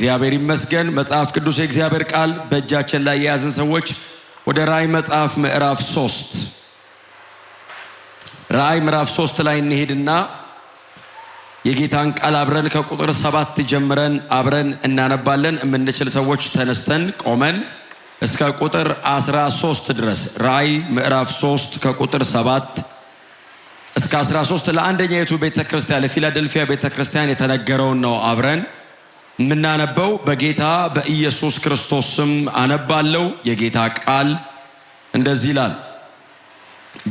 እግዚአብሔር ይመስገን መጽሐፍ ቅዱስ የእግዚአብሔር ቃል በእጃችን ላይ የያዝን ሰዎች ወደ ራእይ መጽሐፍ ምዕራፍ 3 ራእይ ምዕራፍ 3 ላይ እንሄድና የጌታን ቃል አብረን ከቁጥር 7 ጀምረን አብረን እናነባለን። የምንችል ሰዎች ተነስተን ቆመን እስከ ቁጥር 13 ድረስ ራእይ ምዕራፍ 3 ከቁጥር 7 እስከ 13 ለአንደኛይቱ ቤተክርስቲያን ለፊላደልፊያ ቤተክርስቲያን የተነገረውን ነው አብረን ምናነበው። በጌታ በኢየሱስ ክርስቶስ ስም አነባለሁ። የጌታ ቃል እንደዚህ ይላል።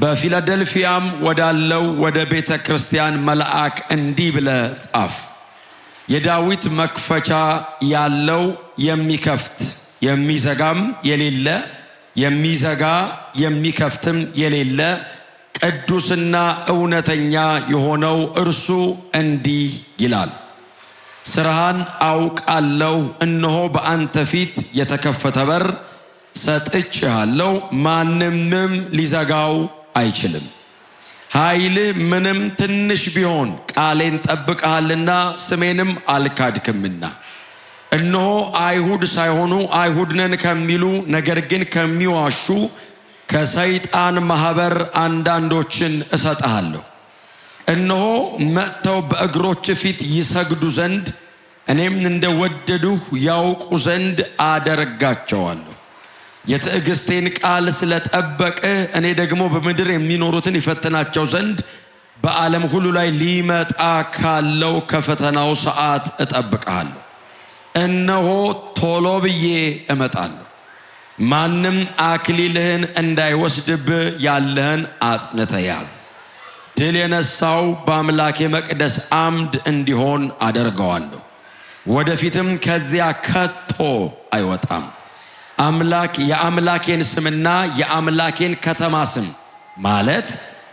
በፊላደልፊያም ወዳለው ወደ ቤተክርስቲያን መልአክ እንዲህ ብለህ ጻፍ። የዳዊት መክፈቻ ያለው የሚከፍት የሚዘጋም የሌለ የሚዘጋ የሚከፍትም የሌለ ቅዱስና እውነተኛ የሆነው እርሱ እንዲህ ይላል። ስራህን አውቃለሁ። እነሆ በአንተ ፊት የተከፈተ በር ሰጥቼሃለሁ፣ ማንምም ሊዘጋው አይችልም። ኃይል ምንም ትንሽ ቢሆን ቃሌን ጠብቀሃልና ስሜንም አልካድክምና። እነሆ አይሁድ ሳይሆኑ አይሁድ ነን ከሚሉ ነገር ግን ከሚዋሹ ከሰይጣን ማህበር አንዳንዶችን እሰጥሃለሁ። እነሆ መጥተው በእግሮች ፊት ይሰግዱ ዘንድ እኔም እንደወደድሁ ያውቁ ዘንድ አደርጋቸዋለሁ። የትዕግስቴን ቃል ስለጠበቅህ እኔ ደግሞ በምድር የሚኖሩትን ይፈትናቸው ዘንድ በዓለም ሁሉ ላይ ሊመጣ ካለው ከፈተናው ሰዓት እጠብቅሃለሁ። እነሆ ቶሎ ብዬ እመጣለሁ። ማንም አክሊልህን እንዳይወስድብህ ያለህን አጽንተህ ያዝ። ድል የነሳው በአምላኬ መቅደስ አምድ እንዲሆን አደርገዋለሁ፣ ወደፊትም ከዚያ ከቶ አይወጣም። የአምላኬን ስምና የአምላኬን ከተማ ስም ማለት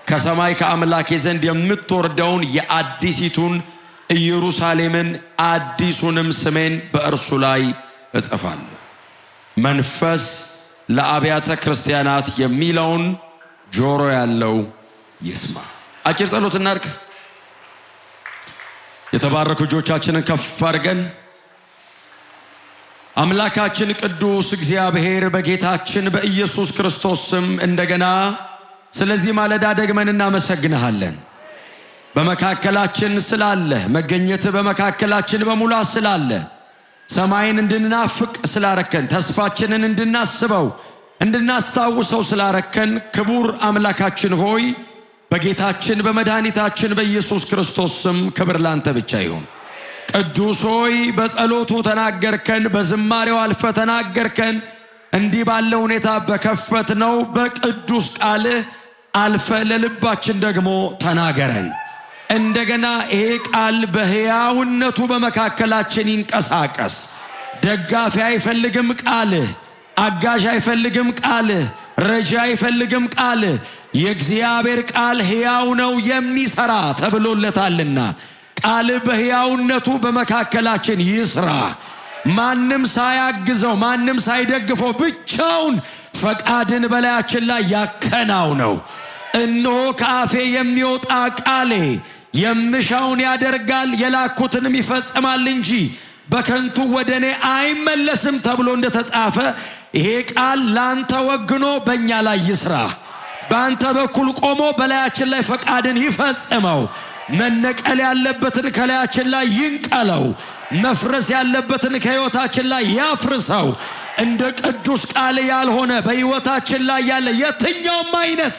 ከሰማይ ከአምላኬ ዘንድ የምትወርደውን የአዲሲቱን ኢየሩሳሌምን አዲሱንም ስሜን በእርሱ ላይ እጽፋለሁ። መንፈስ ለአብያተ ክርስቲያናት የሚለውን ጆሮ ያለው ይስማ። አጭር ጸሎት እናድርግ። የተባረኩ እጆቻችንን ከፍ አድርገን አምላካችን ቅዱስ እግዚአብሔር በጌታችን በኢየሱስ ክርስቶስ ስም እንደገና ስለዚህ ማለዳ ደግመን እናመሰግንሃለን። በመካከላችን ስላለ መገኘት በመካከላችን በሙላት ስላለ ሰማይን እንድናፍቅ ስላረከን ተስፋችንን እንድናስበው እንድናስታውሰው ስላረከን ክቡር አምላካችን ሆይ በጌታችን በመድኃኒታችን በኢየሱስ ክርስቶስ ስም ክብር ላንተ ብቻ ይሁን። ቅዱስ ሆይ በጸሎቱ ተናገርከን፣ በዝማሬው አልፈ ተናገርከን። እንዲህ ባለ ሁኔታ በከፈትነው በቅዱስ ቃልህ አልፈ ለልባችን ደግሞ ተናገረን። እንደገና ይሄ ቃል በሕያውነቱ በመካከላችን ይንቀሳቀስ። ደጋፊ አይፈልግም ቃልህ፣ አጋዥ አይፈልግም ቃልህ፣ ረጃ አይፈልግም ቃልህ። የእግዚአብሔር ቃል ሕያው ነው የሚሰራ ተብሎለታልና ቃልህ በሕያውነቱ በመካከላችን ይስራ። ማንም ሳያግዘው ማንም ሳይደግፈው ብቻውን ፈቃድን በላያችን ላይ ያከናውነው። እነሆ ከአፌ የሚወጣ ቃሌ የምሻውን ያደርጋል የላኩትንም ይፈጽማል እንጂ በከንቱ ወደኔ አይመለስም ተብሎ እንደተጻፈ ይሄ ቃል ላንተ ወግኖ በእኛ ላይ ይስራ። በአንተ በኩል ቆሞ በላያችን ላይ ፈቃድን ይፈጽመው። መነቀል ያለበትን ከላያችን ላይ ይንቀለው። መፍረስ ያለበትን ከሕይወታችን ላይ ያፍርሰው። እንደ ቅዱስ ቃል ያልሆነ በሕይወታችን ላይ ያለ የትኛውም አይነት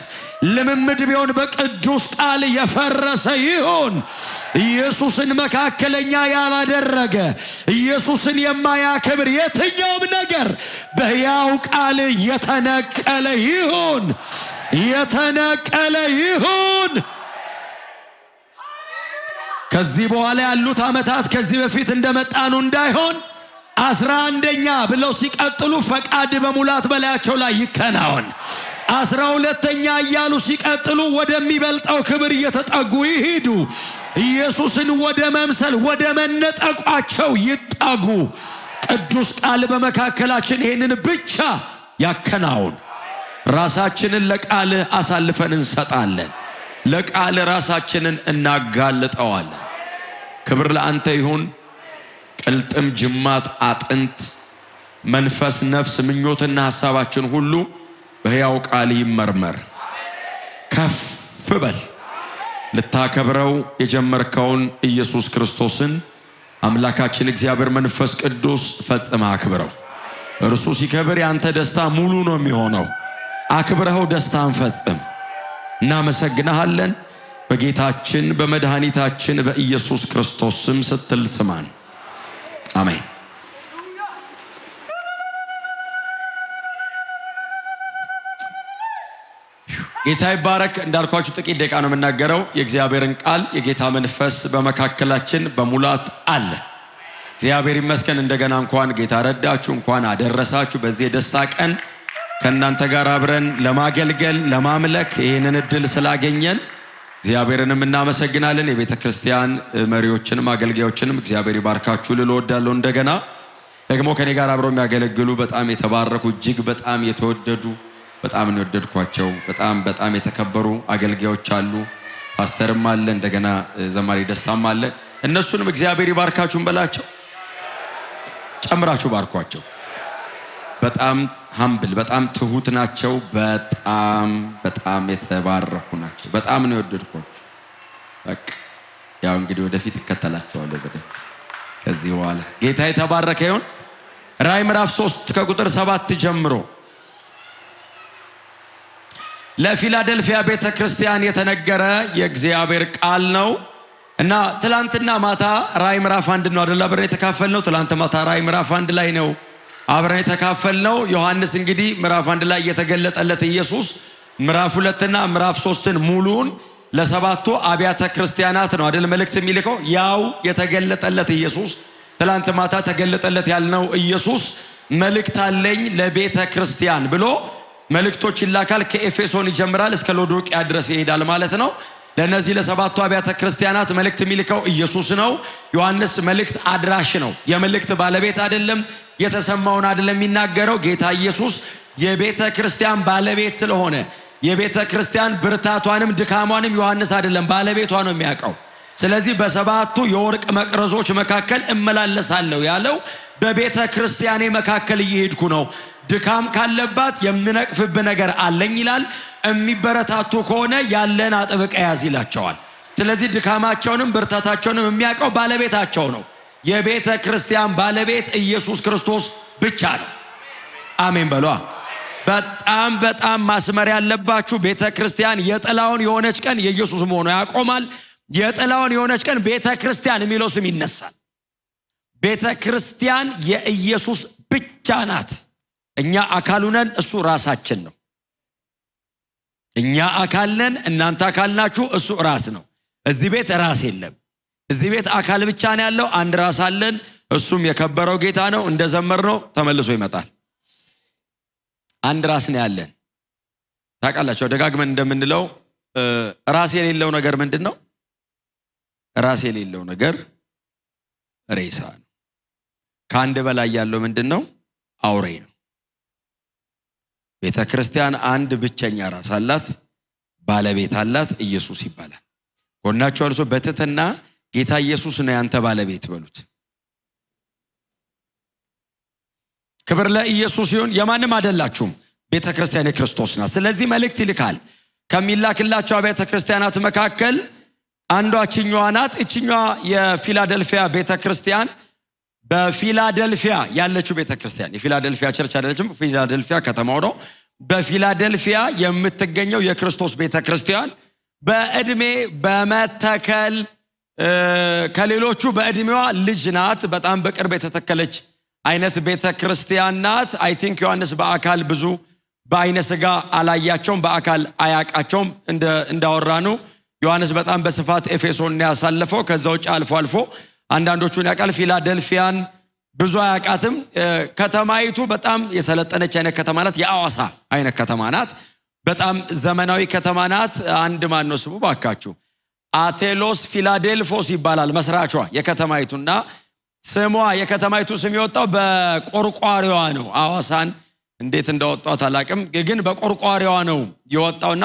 ልምምድ ቢሆን በቅዱስ ቃል የፈረሰ ይሁን። ኢየሱስን መካከለኛ ያላደረገ ኢየሱስን የማያከብር የትኛውም ነገር በሕያው ቃል የተነቀለ ይሁን፣ የተነቀለ ይሁን። ከዚህ በኋላ ያሉት ዓመታት ከዚህ በፊት እንደመጣኑ እንዳይሆን 11ኛ ብለው ሲቀጥሉ ፈቃድ በሙላት በላያቸው ላይ ይከናወን። 12ኛ እያሉ ሲቀጥሉ ወደሚበልጠው ክብር እየተጠጉ ይሄዱ። ኢየሱስን ወደ መምሰል ወደ መነጠቋቸው ይጣጉ። ቅዱስ ቃል በመካከላችን ይሄንን ብቻ ያከናውን። ራሳችንን ለቃል አሳልፈን እንሰጣለን። ለቃል ራሳችንን እናጋልጠዋለን። ክብር ለአንተ ይሁን። ቅልጥም ጅማት አጥንት መንፈስ ነፍስ ምኞትና ሐሳባችን ሁሉ በሕያው ቃል ይመርመር ከፍ በል ልታከብረው የጀመርከውን ኢየሱስ ክርስቶስን አምላካችን እግዚአብሔር መንፈስ ቅዱስ ፈጽመህ አክብረው እርሱ ሲከብር ያንተ ደስታ ሙሉ ነው የሚሆነው አክብረው ደስታን ፈጽም እናመሰግናለን በጌታችን በመድኃኒታችን በኢየሱስ ክርስቶስ ስም ስትል ስማን አሜን ጌታ ይባረክ እንዳልኳችሁ ጥቂት ደቂቃ ነው የምናገረው የእግዚአብሔርን ቃል የጌታ መንፈስ በመካከላችን በሙላት አለ እግዚአብሔር ይመስገን እንደገና እንኳን ጌታ ረዳችሁ እንኳን አደረሳችሁ በዚህ ደስታ ቀን ከእናንተ ጋር አብረን ለማገልገል ለማምለክ ይሄንን እድል ስላገኘን እግዚአብሔርንም እናመሰግናለን የቤተክርስቲያን መሪዎችንም አገልጋዮችንም እግዚአብሔር ይባርካችሁ ልልወዳለሁ እንደገና ደግሞ ከኔ ጋር አብረው የሚያገለግሉ በጣም የተባረኩ እጅግ በጣም የተወደዱ በጣም እንወደድኳቸው በጣም የተከበሩ አገልጋዮች አሉ ፓስተርም አለ እንደገና ዘማሪ ደስታም አለ እነሱንም እግዚአብሔር ይባርካችሁን በላቸው ጨምራችሁ ባርኳቸው በጣም humble በጣም ትሁት ናቸው በጣም የተባረኩ ናቸው በጣም ነው የወደድኳቸው በቃ ያው እንግዲህ ወደፊት ይከተላቸዋል በደንብ ከዚህ በኋላ ጌታ የተባረከ ይሁን ራዕይ ምዕራፍ 3 ከቁጥር 7 ጀምሮ ለፊላደልፊያ ቤተክርስቲያን የተነገረ የእግዚአብሔር ቃል ነው እና ትላንትና ማታ ራዕይ ምዕራፍ 1 ነው አይደል አብረን የተካፈልነው ትላንት ማታ ራዕይ ምዕራፍ 1 ላይ ነው አብረን የተካፈልነው ዮሐንስ እንግዲህ ምዕራፍ 1 ላይ የተገለጠለት ኢየሱስ ምዕራፍ 2 እና ምዕራፍ 3ን ሙሉን ለሰባቱ አብያተ ክርስቲያናት ነው አይደል መልእክት የሚልከው ያው የተገለጠለት ኢየሱስ ትላንት ማታ ተገለጠለት ያልነው ኢየሱስ መልእክት አለኝ ለቤተ ክርስቲያን ብሎ መልእክቶች ይላካል ከኤፌሶን ይጀምራል እስከ ሎዶቅያ ድረስ ይሄዳል ማለት ነው ለነዚህ ለሰባቱ አብያተ ክርስቲያናት መልእክት የሚልከው ኢየሱስ ነው ዮሐንስ መልእክት አድራሽ ነው የመልእክት ባለቤት አይደለም የተሰማውን አይደለም የሚናገረው ጌታ ኢየሱስ የቤተ ክርስቲያን ባለቤት ስለሆነ የቤተ ክርስቲያን ብርታቷንም ድካሟንም ዮሐንስ አይደለም ባለቤቷ ነው የሚያውቀው ስለዚህ በሰባቱ የወርቅ መቅረዞች መካከል እመላለሳለሁ ያለው በቤተ ክርስቲያኔ መካከል እየሄድኩ ነው ድካም ካለባት የምነቅፍብ ነገር አለኝ ይላል የሚበረታቱ ከሆነ ያለን አጥብቀ ያዝ ይላቸዋል ስለዚህ ድካማቸውንም ብርታታቸውንም የሚያውቀው ባለቤታቸው ነው የቤተ ክርስቲያን ባለቤት ኢየሱስ ክርስቶስ ብቻ ነው አሜን በሏ በጣም ማስመር ያለባችሁ ቤተ ክርስቲያን የጥላውን የሆነች ቀን የኢየሱስ መሆኑ ያቆማል የጥላውን የሆነች ቀን ቤተ ክርስቲያን የሚለው ስም ይነሳል ቤተ ክርስቲያን የኢየሱስ ብቻ ናት እኛ አካሉ ነን እሱ ራሳችን ነው እኛ አካል ነን እናንተ አካል ናችሁ እሱ ራስ ነው እዚህ ቤት ራስ የለም እዚህ ቤት አካል ብቻ ነው ያለው አንድ ራስ አለን እሱም የከበረው ጌታ ነው እንደዘመርነው ተመልሶ ይመጣል አንድ ራስ ነው ያለን ታውቃላችሁ ደጋግመን እንደምንለው ራስ የሌለው ነገር ምንድነው ራስ የሌለው ነገር ሬሳ ነው ከአንድ በላይ ያለው ምንድነው አውሬ ነው ቤተ ክርስቲያን አንድ ብቸኛ ራስ አላት ባለቤት አላት ኢየሱስ ይባላል ጎናችሁ አልሶ በትህትና ጌታ ኢየሱስ ነው ያንተ ባለቤት በሉት ክብር ለኢየሱስ ይሁን የማንም አይደላችሁም ቤተ ክርስቲያን የክርስቶስ ናት ስለዚህ መልእክት ይልካል ከሚላክላቸው አብያተ ክርስቲያናት መካከል አንዷ እቺኛዋ ናት እቺኛዋ የፊላደልፊያ ቤተ ክርስቲያን በፊላደልፊያ ያለችው ቤተ ክርስቲያን የፊላደልፊያ ቸርች አይደለችም ፊላደልፊያ ከተማው ነው በፊላደልፊያ የምትገኘው የክርስቶስ ቤተ ክርስቲያን በእድሜ በመተከል ከሌሎቹ በእድሜዋ ልጅ ናት በጣም በቅርብ የተተከለች አይነት ቤተ ክርስቲያን ናት አይ ቲንክ ዮሐንስ በአካል ብዙ በአይነ ስጋ አላያቸውም በአካል አያቃቸውም እንዳወራኑ ዮሐንስ በጣም በስፋት ኤፌሶን ያሳለፈው ከዛው አልፎ አንዳንዶቹን ያቃል ፊላደልፊያን ብዙ አያቃትም ከተማይቱ በጣም የሰለጠነች አይነት ከተማ ናት የአዋሳ አይነት ከተማ ናት በጣም ዘመናዊ ከተማ ናት አንድ ማን ነው ስሙ ባካችሁ አቴሎስ ፊላዴልፎስ ይባላል መስራቿ የከተማይቱና ስሟ የከተማይቱ ስም የወጣው በቆርቋሪዋ ነው አዋሳን እንዴት እንዳወጣው አላቅም ግን በቆርቋሪዋ ነው የወጣውና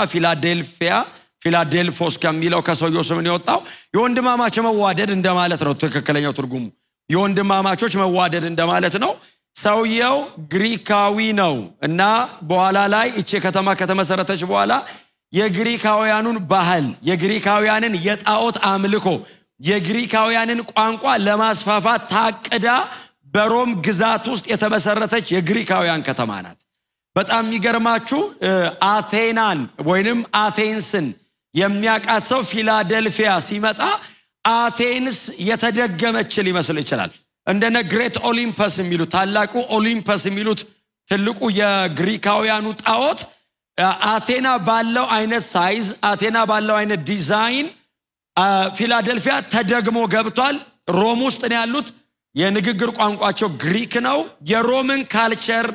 ፊላዴልፎስ ከሚለው ከሰውየው ስም ነው የወጣው የወንድማማች መዋደድ እንደማለት ነው ትክክለኛው ትርጉሙ የወንድማማቾች መዋደድ እንደማለት ነው። ሰውየው ግሪካዊ ነው እና በኋላ ላይ እቺ ከተማ ከተመሰረተች በኋላ የግሪካውያኑን ባህል የግሪካውያንን የጣዖት አምልኮ የግሪካውያንን ቋንቋ ለማስፋፋት ታቅዳ በሮም ግዛት ውስጥ የተመሰረተች የግሪካውያን ከተማ ናት። በጣም የሚገርማችሁ አቴናን ወይንም አቴንስን የሚያውቃት ሰው ፊላደልፊያ ሲመጣ አቴንስ የተደገመች ሊመስል ይችላል። እንደነ ግሬት ኦሊምፐስ የሚሉት ታላቁ ኦሊምፐስ የሚሉት ትልቁ የግሪካውያኑ ጣዖት አቴና ባለው አይነት ሳይዝ አቴና ባለው አይነት ዲዛይን ፊላደልፊያ ተደግሞ ገብቷል። ሮም ውስጥ ነው ያሉት። የንግግር ቋንቋቸው ግሪክ ነው። የሮምን ካልቸር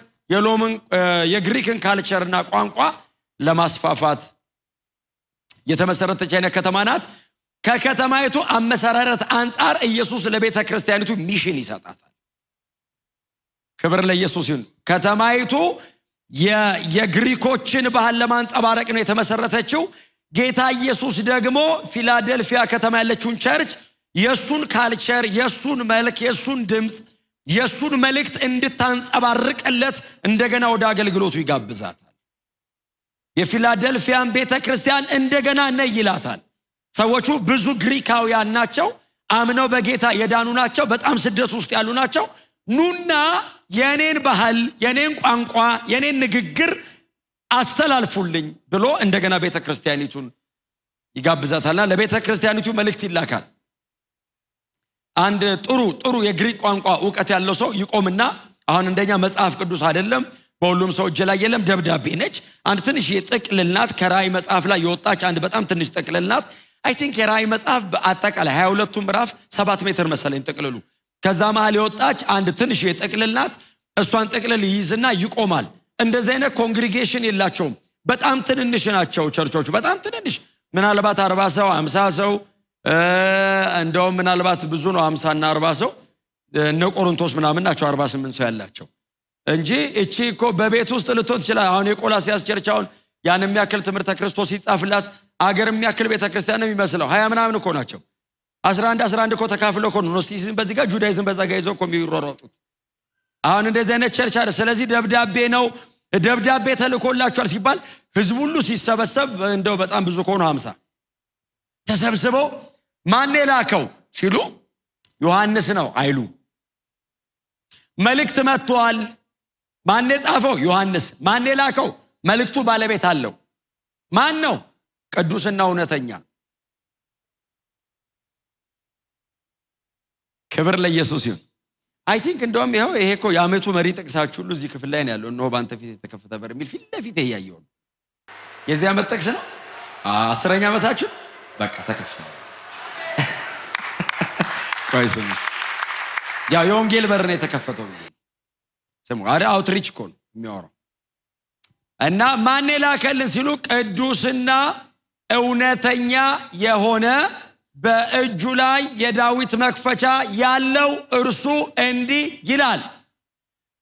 የግሪክን ካልቸርና ቋንቋ ለማስፋፋት የተመሰረተች አይነት ከተማ ናት። ከከተማይቱ አመሰራረት አንፃር ኢየሱስ ለቤተ ክርስቲያኒቱ ሚሽን ይሰጣታል። ክብር ለኢየሱስ ይሁን። ከተማይቱ የግሪኮችን ባህል ለማንጸባረቅ ነው የተመሰረተችው። ጌታ ኢየሱስ ደግሞ ፊላደልፊያ ከተማ ያለችውን ቸርች የሱን ካልቸር የሱን መልክ የሱን ድምጽ የሱን መልእክት እንድታንጸባርቅለት እንደገና ወደ አገልግሎቱ ይጋብዛታል። የፊላደልፊያን ቤተ ክርስቲያን እንደገና ነይላታል። ሰዎቹ ብዙ ግሪካውያን ናቸው፣ አምነው በጌታ የዳኑ ናቸው፣ በጣም ስደት ውስጥ ያሉ ናቸው። ኑና የኔን ባህል የኔን ቋንቋ የኔን ንግግር አስተላልፉልኝ ብሎ እንደገና ቤተ ክርስቲያኒቱን ይጋብዛታልና ለቤተ ክርስቲያኒቱ መልእክት ይላካል። አንድ ጥሩ የግሪክ ቋንቋ ዕውቀት ያለው ሰው ይቆምና አሁን እንደኛ መጽሐፍ ቅዱስ አይደለም በሁሉም ሰው እጅ ላይ የለም፣ ደብዳቤ ነች። አንድ ትንሽ የጥቅልል ናት። ከራእይ መጽሐፍ ላይ የወጣች አንድ በጣም ትንሽ ጥቅልል ናት። አይ ቲንክ የራእይ መጽሐፍ በአጠቃላይ 22ቱ ምዕራፍ 7 ሜትር መሰለኝ ጥቅልሉ። ከዛ መሃል የወጣች አንድ ትንሽ የጥቅልል ናት። እሷን ጥቅልል ይይዝና ይቆማል። እንደዚህ አይነት ኮንግሪጌሽን የላቸውም። በጣም ትንንሽ ናቸው ቸርቾቹ፣ በጣም ትንንሽ ምናልባት 40 ሰው 50 ሰው እንደውም ምናልባት ብዙ ነው 50 እና 40 ሰው እነ ቆሮንቶስ ምናምን ናቸው 48 ሰው ያላቸው እንጂ እቺ እኮ በቤት ውስጥ ልትሆን ይችላል። አሁን የቆላስይስ ቸርች አሁን ያን የሚያክል ትምህርተ ክርስቶስ ይጻፍላት አገር የሚያክል ቤተክርስቲያን ነው የሚመስለው። 20 ምናምን እኮ ናቸው። 11 እኮ ተካፍለው እኮ ነው ኖስቲሲዝም በዚህ ጋር ጁዳይዝም በዛ ጋር ይዘው እኮ የሚሮሮጡት። አሁን እንደዚህ አይነት ቸርች አለ። ስለዚህ ደብዳቤ ተልኮላችኋል ሲባል ህዝብ ሁሉ ሲሰበሰብ እንደው በጣም ብዙ ከሆነ 50 ተሰብስበው ማን የላከው ሲሉ ዮሐንስ ነው አይሉ። መልእክት መጥቷል። ማን የጻፈው? ዮሐንስ። ማን የላከው? መልእክቱ ባለቤት አለው። ማን ነው? ቅዱስና እውነተኛ። ክብር ለኢየሱስ ይሁን። አይ ቲንክ እንደውም ይሄ እኮ የዓመቱ መሪ ጥቅሳችሁ ሁሉ እዚህ ክፍል ላይ ነው ያለው። እነሆ ባንተ ፊት የተከፈተ በር የሚል ፊት ለፊት ያያየው የዚህ ዓመት ጥቅስ ነው። 10ኛ ዓመታችሁ በቃ ተከፍቷል። ቆይስም ያው የወንጌል በር ነው የተከፈተው ብዬ ስሙ። አውትሪች እኮ ነው የሚያወራው። እና ማን የላከልን ሲሉ ቅዱስና እውነተኛ የሆነ በእጁ ላይ የዳዊት መክፈቻ ያለው እርሱ እንዲህ ይላል፣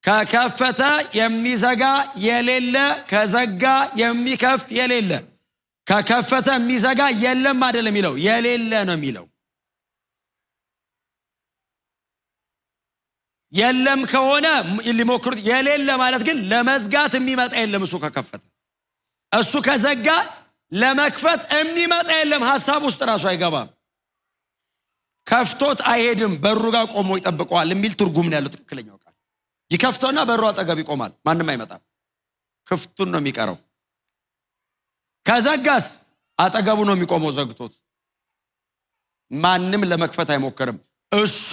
ከከፈተ የሚዘጋ የሌለ ከዘጋ የሚከፍት የሌለ። ከከፈተ የሚዘጋ የለም አይደለም የሚለው የሌለ ነው የሚለው። የለም ከሆነ ሊሞክሩት፣ የሌለ ማለት ግን ለመዝጋት የሚመጣ የለም። እሱ ከከፈተ እሱ ከዘጋ ለመክፈት የሚመጣ የለም። ሐሳብ ውስጥ ራሱ አይገባም። ከፍቶት አይሄድም፣ በሩ ጋር ቆሞ ይጠብቀዋል የሚል ትርጉም ነው ያለው ትክክለኛው ቃል። ይከፍተውና በሩ አጠገብ ይቆማል፣ ማንም አይመጣም፣ ክፍቱን ነው የሚቀረው። ከዘጋስ አጠገቡ ነው የሚቆመው ዘግቶት፣ ማንም ለመክፈት አይሞክርም። እሱ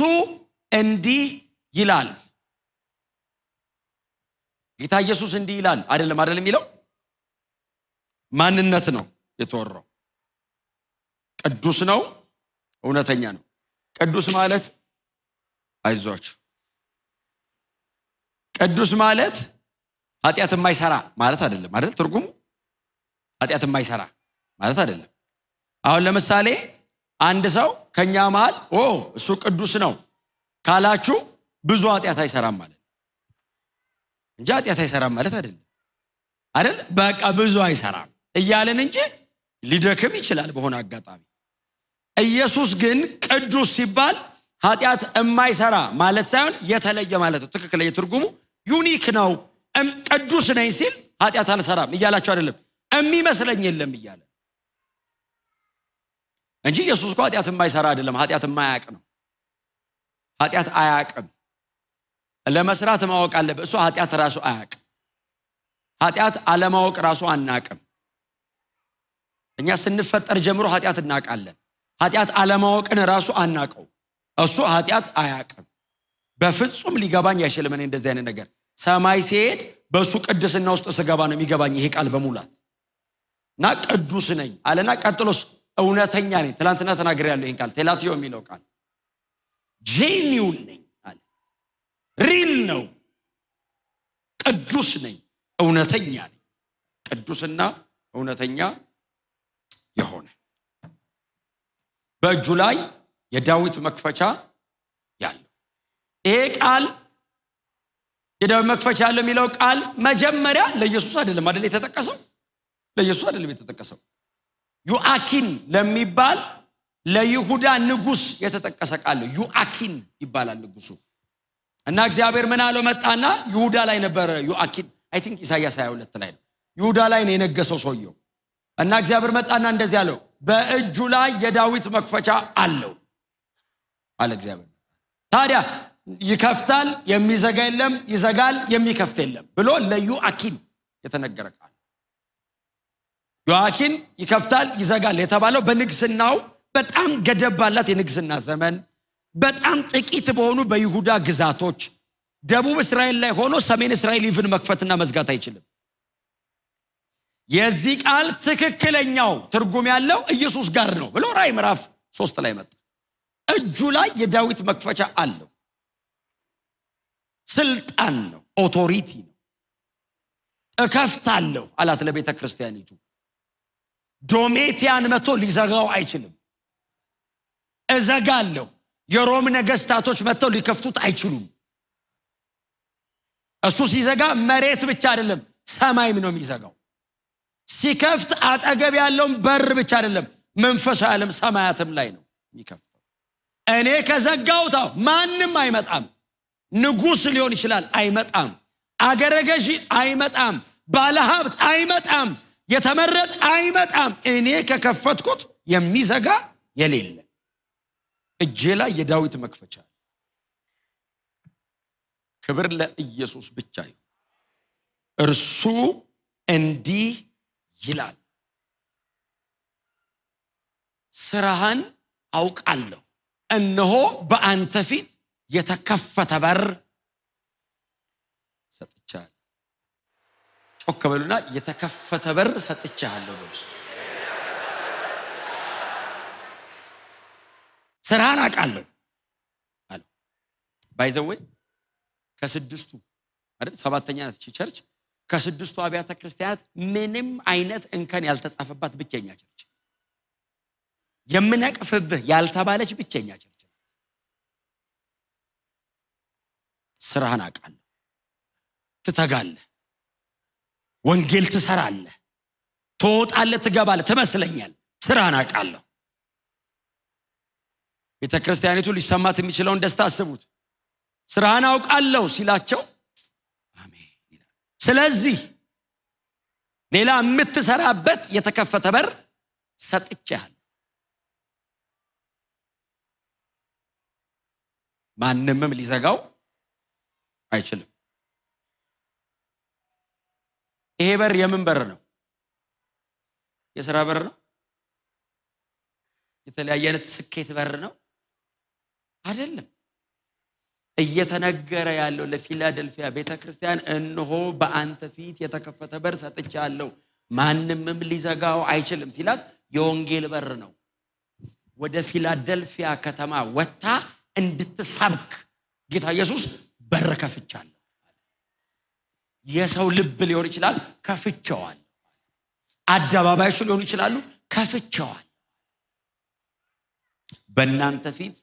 እንዲህ ይላል። ጌታ ኢየሱስ እንዲህ ይላል አይደለም የሚለው ማንነት ነው የተወራው። ቅዱስ ነው፣ እውነተኛ ነው። ቅዱስ ማለት አይዟችሁ፣ ቅዱስ ማለት ኃጢአት የማይሰራ ማለት አይደለም አይደል? ትርጉሙ ኃጢአት የማይሰራ ማለት አይደለም። አሁን ለምሳሌ አንድ ሰው ከኛ መሃል እሱ ቅዱስ ነው ካላችሁ ብዙ ኃጢአት አይሰራም ማለት እንጂ ኃጢአት አይሰራም ማለት አይደለም አይደል? በቃ ብዙ አይሰራም እያለን እንጂ ሊደክም ይችላል በሆነ አጋጣሚ። ኢየሱስ ግን ቅዱስ ሲባል ኃጢአት የማይሰራ ማለት ሳይሆን የተለየ ማለት ነው። ትክክለኛ ትርጉሙ ዩኒክ ነው። ቅዱስ ነኝ ሲል ኃጢአት አልሰራም እያላችሁ አይደለም፣ የሚመስለኝ የለም እያለ እንጂ ኢየሱስ እኮ ኃጢአት የማይሰራ አይደለም፣ ኃጢአት የማያውቅ ነው። ኃጢአት አያውቅም። ለመስራት ማወቅ አለበት። እሱ ኃጢአት ራሱ አያውቅም። ኃጢአት አለማወቅ ራሱ አናውቅም። እኛ ስንፈጠር ጀምሮ ኃጢአት እናውቃለን። ኃጢአት አለማወቅን ራሱ አናውቀው። እሱ ኃጢአት አያውቅም። በፍጹም ሊገባኝ አይችልም። እኔ እንደዚህ አይነት ነገር ሰማይ ሲሄድ በሱ ቅድስና ውስጥ ስገባ ነው የሚገባኝ ይሄ ቃል በሙላት እና ቅዱስ ነኝ አለና ቀጥሎስ እውነተኛ ነኝ። ትላንትና ተናግሬያለሁ ይሄን ቃል ቴላቲዮ የሚለው ቃል ጄኒውን ነኝ አለ። ሪል ነው። ቅዱስ ነኝ፣ እውነተኛ ነኝ። ቅዱስና እውነተኛ የሆነ በእጁ ላይ የዳዊት መክፈቻ ያለው ይሄ ቃል የዳዊት መክፈቻ ያለው የሚለው ቃል መጀመሪያ ለኢየሱስ አይደለም የተጠቀሰው። ለኢየሱስ አይደለም የተጠቀሰው። ዮአኪን ለሚባል ለይሁዳ ንጉስ የተጠቀሰ ቃል ነው። ዮአኪን ይባላል ንጉሱ እና እግዚአብሔር ምን አለው መጣና ይሁዳ ላይ ነበር ዮአኪን አይ ቲንክ ኢሳይያስ 22 ላይ ነው ይሁዳ ላይ ነው የነገሰው ሰውየው እና እግዚአብሔር መጣና እንደዚህ አለው በእጁ ላይ የዳዊት መክፈቻ አለው አለ እግዚአብሔር። ታዲያ ይከፍታል፣ የሚዘጋ የለም፣ ይዘጋል፣ የሚከፍት የለም ብሎ ለዮአኪን የተነገረ ቃል። ዮአኪን ይከፍታል ይዘጋል የተባለው በንግስናው በጣም ገደብ ባላት የንግስና ዘመን በጣም ጥቂት በሆኑ በይሁዳ ግዛቶች ደቡብ እስራኤል ላይ ሆኖ ሰሜን እስራኤል ይፍን መክፈትና መዝጋት አይችልም። የዚህ ቃል ትክክለኛው ትርጉም ያለው ኢየሱስ ጋር ነው ብሎ ራዕይ ምዕራፍ 3 ላይ መጣ። እጁ ላይ የዳዊት መክፈቻ አለው። ስልጣን ነው፣ ኦቶሪቲ ነው። እከፍታለሁ አላት ለቤተ ክርስቲያኒቱ። ዶሜቲያን መጥቶ ሊዘጋው አይችልም። እዘጋለሁ፣ የሮም ነገስታቶች መጥተው ሊከፍቱት አይችሉም። እሱ ሲዘጋ መሬት ብቻ አይደለም ሰማይም ነው የሚዘጋው። ሲከፍት አጠገብ ያለውን በር ብቻ አይደለም መንፈሳዊ ዓለም ሰማያትም ላይ ነው የሚከፍተው። እኔ ከዘጋውታ ማንም አይመጣም። ንጉስ ሊሆን ይችላል አይመጣም። አገረ ገዢ አይመጣም። ባለሀብት አይመጣም። የተመረጠ አይመጣም። እኔ ከከፈትኩት የሚዘጋ የሌለ እጄ ላይ የዳዊት መክፈቻ። ክብር ለኢየሱስ ብቻ ይሁን። እርሱ እንዲህ ይላል ስራህን አውቃለሁ፣ እነሆ በአንተ ፊት የተከፈተ በር ሰጥቻለሁ። ጮክ በሉና የተከፈተ በር ሰጥቻለሁ በሉ። ስራህን አውቃለሁ አለ። ባይዘወይ ከስድስቱ አይደል ሰባተኛ ናት ቸርች። ከስድስቱ አብያተ ክርስቲያናት ምንም አይነት እንከን ያልተጻፈባት ብቸኛ ቸርች፣ የምነቅፍብህ ያልተባለች ብቸኛ ቸርች። ስራህን አውቃለሁ፣ ትተጋለህ፣ ወንጌል ትሰራለህ፣ ትወጣለህ፣ ትገባለህ፣ ትመስለኛለህ። ስራህን አውቃለሁ። ቤተ ክርስቲያኒቱ ሊሰማት የሚችለውን ደስታ አስቡት። ስራህን አውቃለሁ ሲላቸው አሜን ይላል። ስለዚህ ሌላ የምትሰራበት የተከፈተ በር ሰጥቻለሁ። ማንምም ሊዘጋው አይችልም። ይሄ በር የምን በር ነው? የሥራ በር ነው? የተለያየ አይነት ስኬት በር ነው አይደለም። እየተነገረ ያለው ለፊላደልፊያ ቤተክርስቲያን እነሆ በአንተ ፊት የተከፈተ በር ሰጥቻለሁ፣ ማንምም ሊዘጋው አይችልም ሲላት የወንጌል በር ነው። ወደ ፊላደልፊያ ከተማ ወጣ እንድትሰብክ ጌታ ኢየሱስ በር ከፍቻለሁ። የሰው ልብ ሊሆን ይችላል፣ ከፍቻዋል። አደባባዮች ሊሆኑ ይችላሉ፣ ከፍቻዋል። በእናንተ ፊት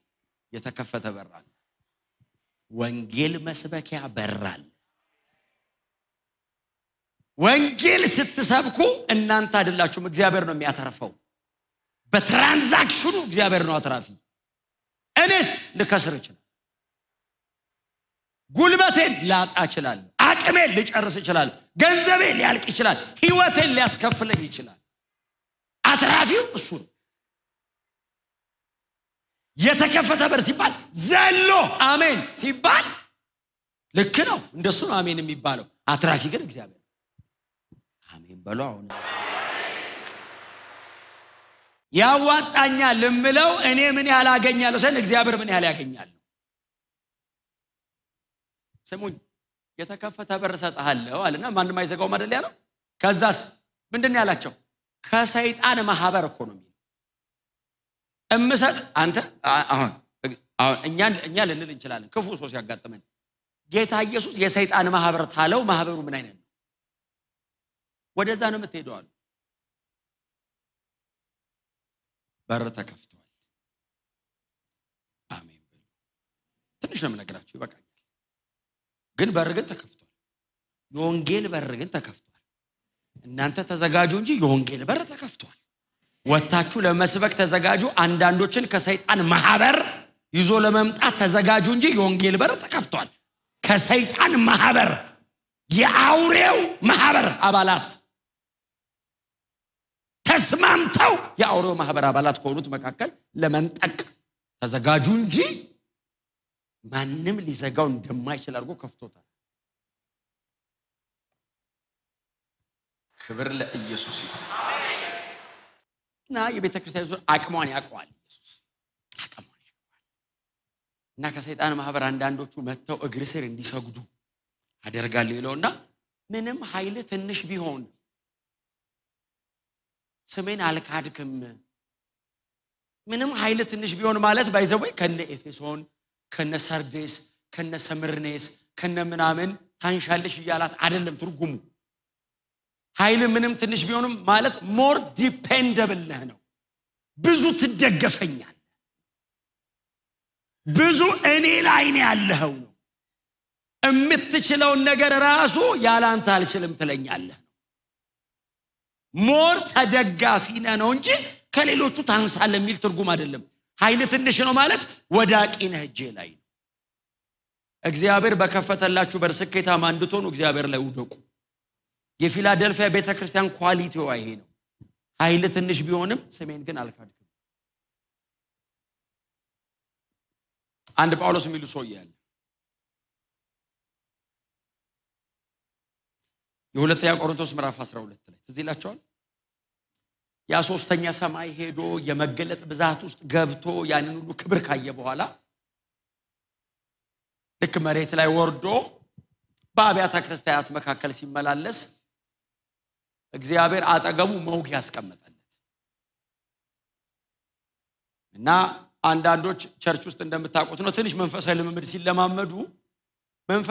የተከፈተ በር አለ። ወንጌል መስበኪያ በር አለ። ወንጌል ስትሰብኩ እናንተ አይደላችሁም፣ እግዚአብሔር ነው የሚያተርፈው። በትራንዛክሽኑ እግዚአብሔር ነው አትራፊ። እኔስ ልከስር ይችላል ጉልበቴን ላጣ ይችላል አቅሜን ልጨርስ ይችላል ገንዘቤን ሊያልቅ ይችላል ህይወቴን ሊያስከፍለኝ ይችላል አትራፊው እሱ ነው የተከፈተ በር ሲባል ዘሎ አሜን ሲባል ልክ ነው እንደሱ ነው አሜን የሚባለው አትራፊ ግን እግዚአብሔር አሜን በሉ አሁን ያዋጣኛል ለምለው እኔ ምን ያህል አገኛለሁ ሰን እግዚአብሔር ምን ያህል ያገኛል ስሙኝ የተከፈተ በር ሰጣለሁ አለና ማንንም አይዘጋው ማደል ያለው ከዛስ ምንድነው ያላቸው ከሰይጣን ማህበር ኢኮኖሚ እምሰጥ አንተ አሁን እኛ ልንል እንችላለን ክፉ ሰው ሲያጋጥመን ጌታ ኢየሱስ የሰይጣን ማህበር ታለው ማህበሩ ምን አይነት ነው ወደዛ ነው የምትሄደው አሉ በር ተከፍቷል አሜን ትንሽ ነው የምነግራችሁ ይበቃኛል ግን በር ግን ተከፍቷል የወንጌል በር ግን ተከፍቷል እናንተ ተዘጋጁ እንጂ የወንጌል በር ተከፍቷል ወጣችሁ ለመስበክ ተዘጋጁ አንዳንዶችን ከሰይጣን ማህበር ይዞ ለመምጣት ተዘጋጁ እንጂ የወንጌል በር ተከፍቷል ከሰይጣን ማህበር የአውሬው ማህበር አባላት ተስማምተው የአውሬው ማህበር አባላት ከሆኑት መካከል ለመንጠቅ ተዘጋጁ እንጂ ማንንም ሊዘጋው እንደማይችል አድርጎ ከፍቶታል ክብር ለኢየሱስ ይሁን እና የቤተክርስቲያን አቅሟን ያውቀዋል ኢየሱስ አቅሟን ያውቀዋል እና ከሰይጣን ማህበር አንዳንዶቹ መተው እግር ስር እንዲሰግዱ አደርጋለሁ ይለውና ምንም ኃይል ትንሽ ቢሆን ስሜን አልካድክም ምንም ኃይል ትንሽ ቢሆን ማለት ባይዘው ከነ ኤፌሶን ከነ ሰርዴስ ከነ ሰምርኔስ ከነ ምናምን ታንሻለሽ ይያላት አይደለም ትርጉሙ ኃይል ምንም ትንሽ ቢሆንም ማለት ሞር ዲፔንደብል ነው ብዙ ትደገፈኛል ብዙ እኔ ላይ ነው ያለው ነው እምትችለው ነገር ራሱ ያላንተ አልችልም ትለኛለህ ሞር ተደጋፊ ነው እንጂ ከሌሎቹ ታንሳለ የሚል ትርጉም አይደለም ኃይል ትንሽ ነው ማለት ወዳቂ ነህ እጄ ላይ እግዚአብሔር በከፈተላችሁ በርስኬታማ እንድትሆኑ እግዚአብሔር ላይ ውደቁ የፊላደልፊያ ቤተክርስቲያን ኳሊቲው ይሄ ነው ኃይል ትንሽ ቢሆንም ስሜን ግን አልካድክም አንድ ጳውሎስ የሚሉ ሰው ያለ የሁለተኛ ቆሮንቶስ ምዕራፍ 12 ላይ ትዝ ይላችኋል ያ ሶስተኛ ሰማይ ሄዶ የመገለጥ ብዛት ውስጥ ገብቶ ያንን ሁሉ ክብር ካየ በኋላ ልክ መሬት ላይ ወርዶ በአብያተ ክርስቲያናት መካከል ሲመላለስ እግዚአብሔር አጠገቡ መውጊያ ያስቀመጠለት እና አንዳንዶች ቸርች ውስጥ እንደምታውቁት ነው ትንሽ መንፈሳዊ ልምምድ ሲለማመዱ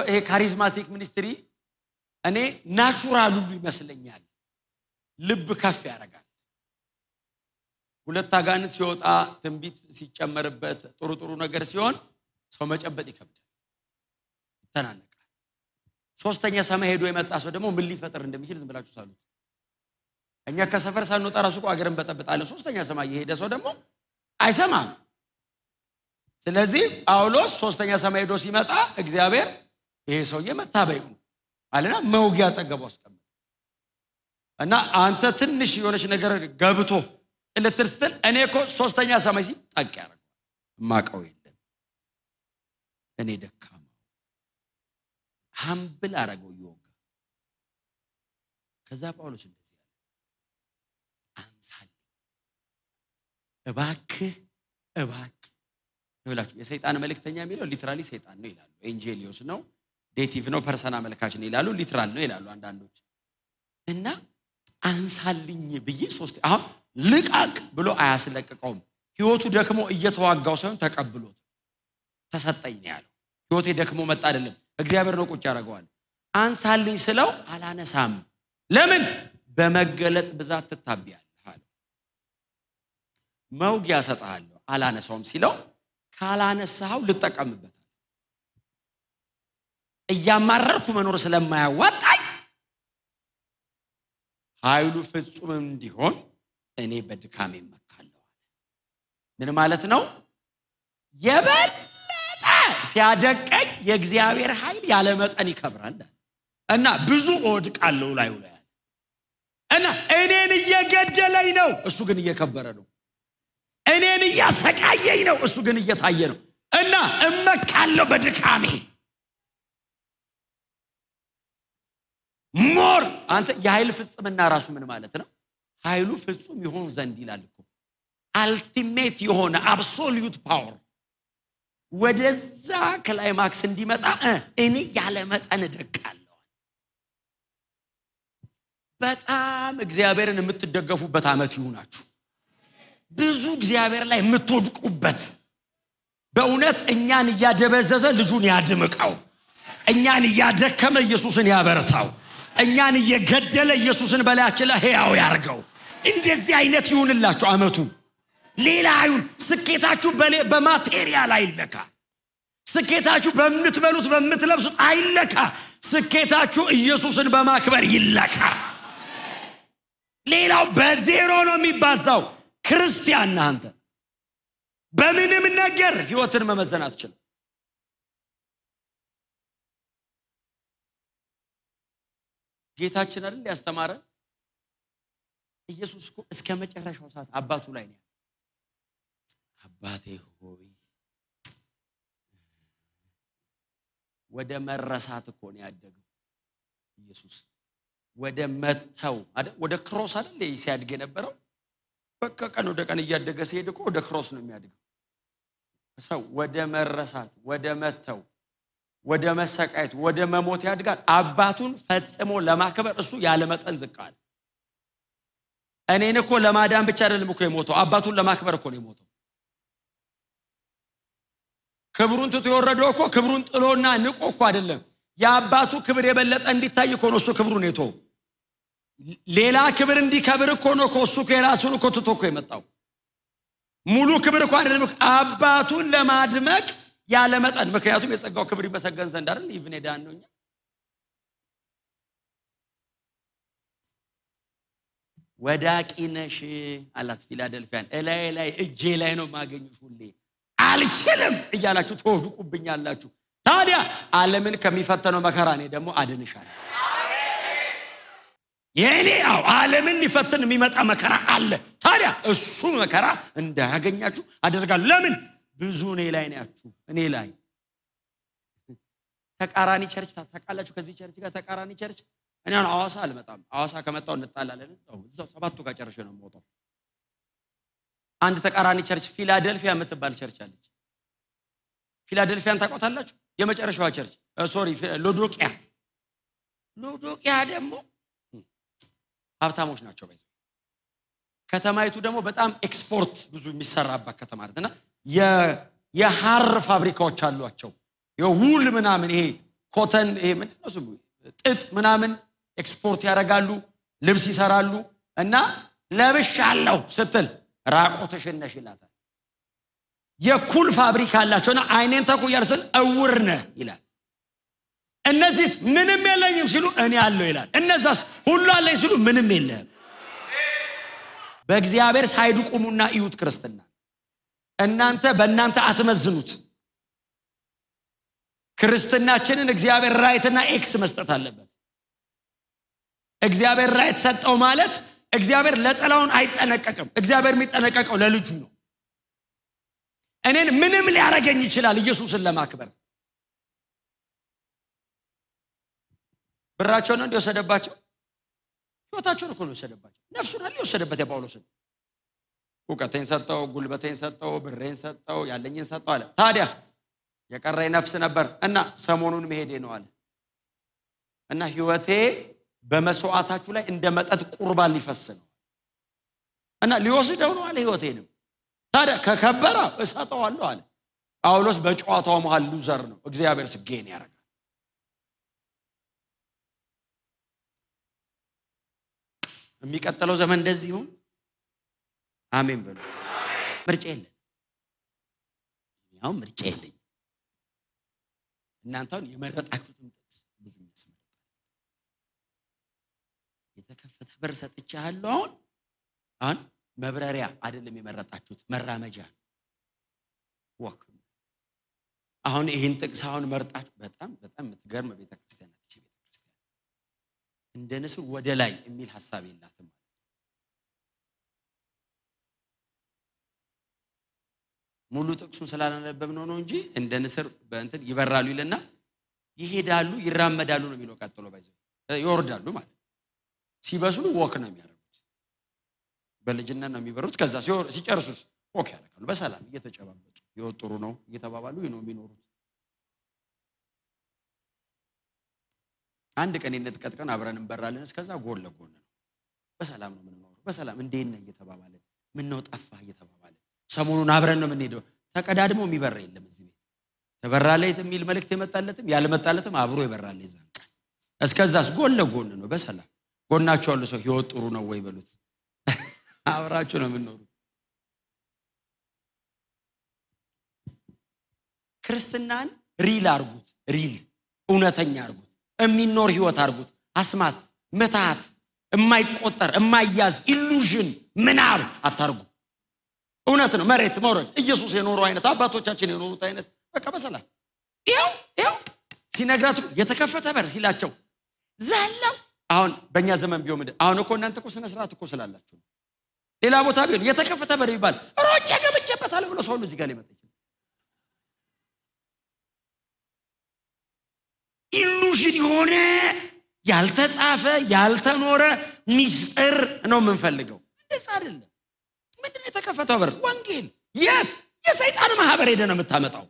ይሄ ካሪዝማቲክ ሚኒስትሪ እኔ ናቹራል ሁሉ ይመስለኛል ልብ ከፍ ያደርጋል ሁለት አጋንንት ሲወጣ ትንቢት ሲጨመርበት ጥሩ ነገር ሲሆን ሰው መጨበጥ ይከብዳል ተናነቃል ሶስተኛ ሰማይ ሄዶ የመጣ ሰው ደግሞ ምን ሊፈጥር እንደሚችል ዝም ብላችሁ ሳሉት እኛ ከሰፈር ሳንወጣ ራሱ አገርን በጠብጣለን ሶስተኛ ሰማይ የሄደ ሰው ደግሞ አይሰማም ስለዚህ ጳውሎስ ሶስተኛ ሰማይ ሄዶ ሲመጣ እግዚአብሔር ይሄ ሰውዬ መታበዩ አለና መውጊያ አጠገቡ አስቀመጠ እና አንተ ትንሽ የሆነች ነገር ገብቶ ለትርስትል እኔ እኮ ሶስተኛ ሰማይ ሲጠቅ ያረጋል ማቀው የለም እኔ ደካማ ሀምብል አረጋው ይወጋ ከዛ ጳውሎስ እንደዚህ አንሳል እባክህ ይላችሁ የሰይጣን መልእክተኛ የሚለው ሊትራሊ ሰይጣን ነው ይላሉ ኤንጀሊዮስ ነው ዴቲቭ ነው ፐርሰና መልካች ነው ይላሉ ሊትራል ነው ይላሉ አንዳንዶች እና አንሳልኝ ብዬ ሶስት አሁን ልቃቅ ብሎ አያስለቀቀውም ህይወቱ ደክሞ እየተዋጋው ሳይሆን ተቀብሎት ተሰጠኝ ነው ያለው ህይወቴ ደክሞ መጣ አይደለም እግዚአብሔር ነው ቁጭ ያደርገዋል አንሳልኝ ስለው አላነሳም ለምን በመገለጥ ብዛት ተታቢያለህ አለ መውጊያ ሰጣለሁ አላነሳውም ሲለው ካላነሳው ልጠቀምበታል እያማረርኩ መኖር ስለማያዋጣኝ ኃይሉ ፍጹም እንዲሆን እኔ በድካሜ መካለሁ ምን ማለት ነው የበለጠ ሲያደቀኝ የእግዚአብሔር ኃይል ያለ መጠን ይከብራል እና ብዙ ወድቃለሁ ላይ እና እኔን እየገደለኝ ነው እሱ ግን እየከበረ ነው እኔን እያሰቃየኝ ነው እሱ ግን እየታየ ነው እና እመካለሁ በድካሜ ሞር አንተ የኃይል ፍጽምና ራሱ ምን ማለት ነው ኃይሉ ፍጹም ይሆን ዘንድ ይላል እኮ አልቲሜት የሆነ አብሶሉት ፓወር ወደዛ ክላይማክስ እንዲመጣ እኔ ያለ መጠን ደቃለሁ በጣም እግዚአብሔርን የምትደገፉበት አመት ይሁናችሁ ብዙ እግዚአብሔር ላይ የምትወድቁበት በእውነት እኛን ያደበዘዘ ልጁን ያድምቀው እኛን ያደከመ ኢየሱስን ያበርታው እኛን እየገደለ ኢየሱስን በላያችን ላይ ሕያው ያርገው እንደዚህ አይነት ይሁንላችሁ አመቱ ሌላ አይሁን ስኬታችሁ በማቴሪያል አይለካ ስኬታችሁ በምትበሉት በምትለብሱት አይለካ ስኬታችሁ ኢየሱስን በማክበር ይለካ ሌላው በዜሮ ነው የሚባዛው ክርስቲያን አንተ በምንም ነገር ህይወትን መመዘን አትችልም ጌታችን አይደል ያስተማረ ኢየሱስ እኮ እስከ መጨረሻው ሰዓት አባቱ ላይ ነው አባቴ ሆይ ወደ መረሳት እኮ ነው ያደገው ኢየሱስ ወደ መተው አይደል ወደ ክሮስ አይደል ሲያድግ የነበረው በቃ ቀን ወደ ቀን እያደገ ሲሄድ እኮ ወደ ክሮስ ነው የሚያድገው ሰው ወደ መረሳት ወደ መተው ወደ መሰቃየት ወደ መሞት ያድጋል አባቱን ፈጽሞ ለማክበር እሱ ያለ መጠን ዝቃል እኔን እኮ ለማዳን ብቻ አይደለም እኮ የሞተው አባቱን ለማክበር እኮ ነው የሞተው ክብሩን ትቶ የወረደው እኮ ክብሩን ጥሎና ንቆ እኮ አይደለም የአባቱ ክብር የበለጠ እንዲታይ እኮ ነው እሱ ክብሩን የተው ሌላ ክብር እንዲከብር እኮ ነው እሱ ከራሱን እኮ ትቶ እኮ የመጣው ሙሉ ክብር እኮ አይደለም አባቱን ለማድመቅ ያለ መጠን ምክንያቱም የጸጋው ክብር ይመሰገን ዘንድ አይደል ኢቭን ሄዳን ነውኛ ወዳቂነሽ አላት ፊላደልፊያን ላይ እጄ ላይ ነው ማገኙሽ ሁሌ አልችልም እያላችሁ ተወድቁብኛላችሁ ታዲያ ዓለምን ከሚፈተነው መከራ እኔ ደግሞ አድንሻለሁ የኔ ዓለምን ሊፈትን የሚመጣ መከራ አለ ታዲያ እሱ መከራ እንዳያገኛችሁ አደርጋለሁ ለምን ብዙ እኔ ላይ ናችሁ እኔ ላይ ተቃራኒ ቸርች ታቃላችሁ ከዚህ ቸርች ጋር ተቃራኒ ቸርች እኔ አሁን አዋሳ አልመጣም አዋሳ ከመጣው እንጣላለን እዛው ሰባቱ ጋር ጨርሼ ነው የምወጣው አንድ ተቃራኒ ቸርች ፊላደልፊያ የምትባል ቸርች አለች ፊላደልፊያን ታውቃላችሁ የመጨረሻዋ ቸርች ሎዶቅያ ደግሞ ሀብታሞች ናቸው ባይዘ ከተማይቱ ደግሞ በጣም ኤክስፖርት ብዙ የሚሰራባት ከተማ አይደልና የሐር ፋብሪካዎች አሏቸው የውል ምናምን ይሄ ኮተን ይሄ ምንድነው ስሙ ጥጥ ምናምን ኤክስፖርት ያደርጋሉ ልብስ ይሰራሉ እና ለብሻለሁ ስትል ራቆትሽን ነሽ ይላታል የኩል ፋብሪካ አላቸውና አይኔን ተኩያል ስል እውርነ ይላል እነዚህ ምንም የለኝም ሲሉ እኔ አለው ይላል እነዛስ ሁሉ አለኝ ሲሉ ምንም የለም በእግዚአብሔር ሳይዱ ቁሙና እዩት ክርስትና እናንተ በእናንተ አትመዝኑት ክርስትናችንን እግዚአብሔር ራይትና ኤክስ መስጠት አለበት እግዚአብሔር ራይት ሰጠው ማለት እግዚአብሔር ለጠላውን አይጠነቀቅም እግዚአብሔር የሚጠነቀቀው ለልጁ ነው እኔን ምንም ሊያረጋኝ ይችላል ኢየሱስን ለማክበር ብራቸውን እንዲወሰደባቸው ህይወታቸውን እኮ ነው የወሰደባቸው ነፍሱን አለ የወሰደበት የጳውሎስን እውቀቴን ሰጠው ጉልበቴን ሰጠው ብሬን ሰጠው ያለኝን ሰጠው አለ ታዲያ የቀረኝ ነፍስ ነበር እና ሰሞኑን መሄዴ ነው አለ እና ህይወቴ በመስዋዕታችሁ ላይ እንደ መጠጥ ቁርባን ሊፈስ ነው እና ሊወስደው ነው አለ ህይወቴንም ታዲያ ከከበረ እሰጠዋለሁ አለ ጳውሎስ በጨዋታው መሃል ሉዘር ነው እግዚአብሔር ስጌን ያረጋል የሚቀጥለው ዘመን እንደዚህ ይሁን አሜን በሉ ምርጫ የለም ያው ምርጫ የለም እናንተን የመረጣችሁትን ብዙ የሚያስመርጣል የተከፈተ በር ሰጥቻለሁ አሁን መብረሪያ አይደለም የመረጣችሁት መራመጃ ወክ አሁን ይሄን ጥቅስ አሁን መርጣችሁ በጣም የምትገርም ቤተክርስቲያን ነች። ቤተክርስቲያን እንደ ንስር ወደ ላይ የሚል ሐሳብ የላትም። ሙሉ ጥቅሱን ስላላነበብነው ነው እንጂ እንደ ንስር በእንትን ይበራሉ ይልና ይሄዳሉ፣ ይራመዳሉ ነው የሚለው። ቀጥሎ ባይዘው ይወርዳሉ ማለት ሲበስሉ ወክ ነው የሚያደርጉት። በልጅነት ነው የሚበሩት። ከዛ ሲጨርሱስ ወክ ያደርጋሉ በሰላም እየተጨባበጡ ይወጥሩ ነው እየተባባሉ ነው የሚኖሩት። አንድ ቀን እንጥቀጥቀን አብረን እንበራለን። እስከዛ ጎን ለጎን ነው በሰላም ነው የምንኖረው። በሰላም እንዴት ነህ እየተባባለን ምን ነው ጠፋህ እየተባባለን ሰሞኑን አብረን ነው የምንሄደው። ተቀዳድሞ የሚበራ የለም እዚህ ቤት። ተበራለይት የሚል መልእክት የመጣለትም ያልመጣለትም አብሮ ይበራል ይዛን ቀን። እስከዛስ ጎን ለጎን ነው በሰላም። ጎናቸው ያለው ሰው ህይወት ጥሩ ነው ወይ በሉት። አብራችሁ ነው የምንኖሩት። ክርስትናን ሪል አርጉት፣ ሪል እውነተኛ አርጉት፣ የሚኖር ህይወት አርጉት። አስማት መታት የማይቆጠር የማይያዝ ኢሉዥን ምናብ አታርጉ። እውነት ነው መሬት መውረድ ኢየሱስ የኖረው አይነት አባቶቻችን የኖሩት አይነት በቃ በሰላም ይኸው ሲነግራቱ የተከፈተ በር ሲላቸው ዘለው። አሁን በእኛ ዘመን ቢሆን አሁን እኮ እናንተ እኮ ስነ ስርዓት እኮ ስላላችሁ ሌላ ቦታ ቢሆን የተከፈተ በር ይባል ሮጬ ገብቼበታለሁ ብሎ ሰው እዚህ ጋር ሊመጣ ይችላል። ኢሉዥን የሆነ ያልተጻፈ ያልተኖረ ሚስጥር ነው የምንፈልገው። እንደዛ አይደለም። ምንድነው የተከፈተው በር? ወንጌል። የት? የሰይጣን ማህበር ሄደ ነው የምታመጣው።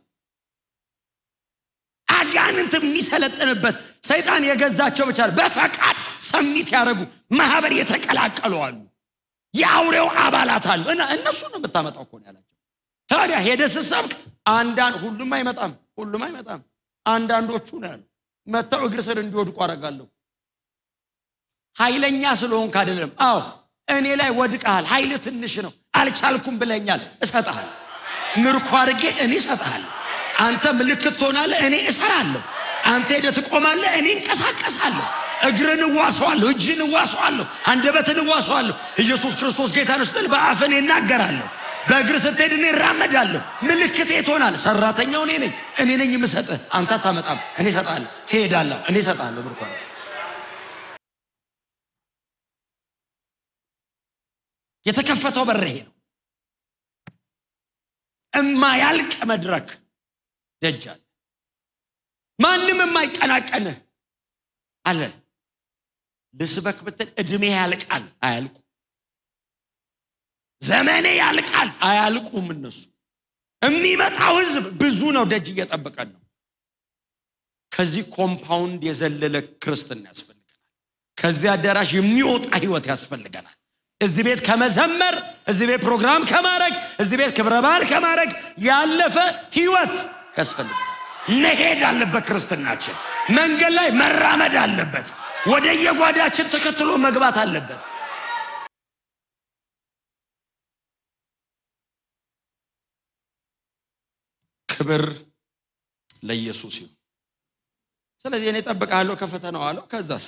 አጋንንት የሚሰለጥንበት ሰይጣን የገዛቸው ብቻ በፈቃድ ሰሚት ያደረጉ ማህበር የተቀላቀሉ አሉ። የአውሬው አባላት አሉ እና እነሱ ነው የምታመጣው እኮ ነው ያላቸው። ታዲያ ሄደ ሲሰብክ ሁሉም አይመጣም አንዳንዶቹ ነው ያሉ መተው እግር ስር እንዲወድቁ አረጋለሁ። ኃይለኛ ስለሆንክ አይደለም። አዎ እኔ ላይ ወድቀሃል፣ ኃይል ትንሽ ነው አልቻልኩም ብለኛል፣ እሰጣለሁ። ምርኮ አድርጌ እኔ እሰጣለሁ። አንተ ምልክት ትሆናለህ፣ እኔ እሰራለሁ። አንተ ሄደህ ትቆማለህ፣ እኔ እንቀሳቀሳለሁ። እግርን ዋሰዋለሁ፣ እጅን ዋሰዋለሁ፣ አንደበትን ዋሰዋለሁ። ኢየሱስ ክርስቶስ ጌታ ነው ስትል በአፍን እናገራለሁ። በእግር ስትሄድ እኔ እራመዳለሁ። ምልክት ትሆናለህ። ሰራተኛው እኔ ነኝ የምሰጥህ። አንተ አታመጣም፣ እኔ እሰጣለሁ። ሄዳለሁ፣ እኔ እሰጣለሁ። ምርኮ የተከፈተው በር ይሄ ነው። እማያልቅ መድረክ ደጃል ማንንም የማይቀናቀን አለ። ልስበክ ብትል እድሜ ያልቃል፣ አያልቁ። ዘመኔ ያልቃል፣ አያልቁም። እነሱ የሚመጣው ህዝብ ብዙ ነው፣ ደጅ እየጠበቀን ነው። ከዚህ ኮምፓውንድ የዘለለ ክርስትና ያስፈልገናል። ከዚህ አዳራሽ የሚወጣ ህይወት ያስፈልገናል። እዚህ ቤት ከመዘመር፣ እዚህ ቤት ፕሮግራም ከማድረግ፣ እዚህ ቤት ክብረ በዓል ከማድረግ ያለፈ ህይወት ያስፈልገናል። መሄድ አለበት። ክርስትናችን መንገድ ላይ መራመድ አለበት። ወደ የጓዳችን ተከትሎ መግባት አለበት። ክብር ለኢየሱስ ይሁን። ስለዚህ እኔ እጠብቅሃለሁ ከፈተናው አለው። ከዛስ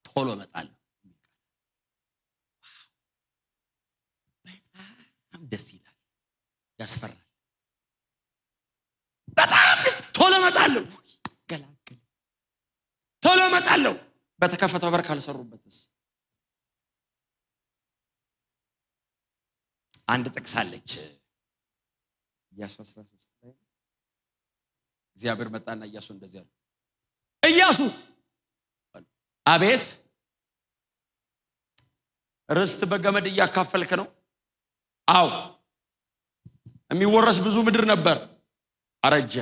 ቶሎ እመጣለሁ። በጣም ደስ ይላል፣ ያስፈራል። በጣም ቶሎ እመጣለሁ፣ ገላግል ቶሎ እመጣለሁ። በተከፈተው በር ካልሰሩበትስ? አንድ ጥቅስ አለች ኢያሱ 13 ላይ እግዚአብሔር መጣና ኢያሱ እንደዚህ አለ። ኢያሱ አቤት፣ ርስት በገመድ እያካፈልክ ነው? አው የሚወረስ ብዙ ምድር ነበር፣ አረጀ።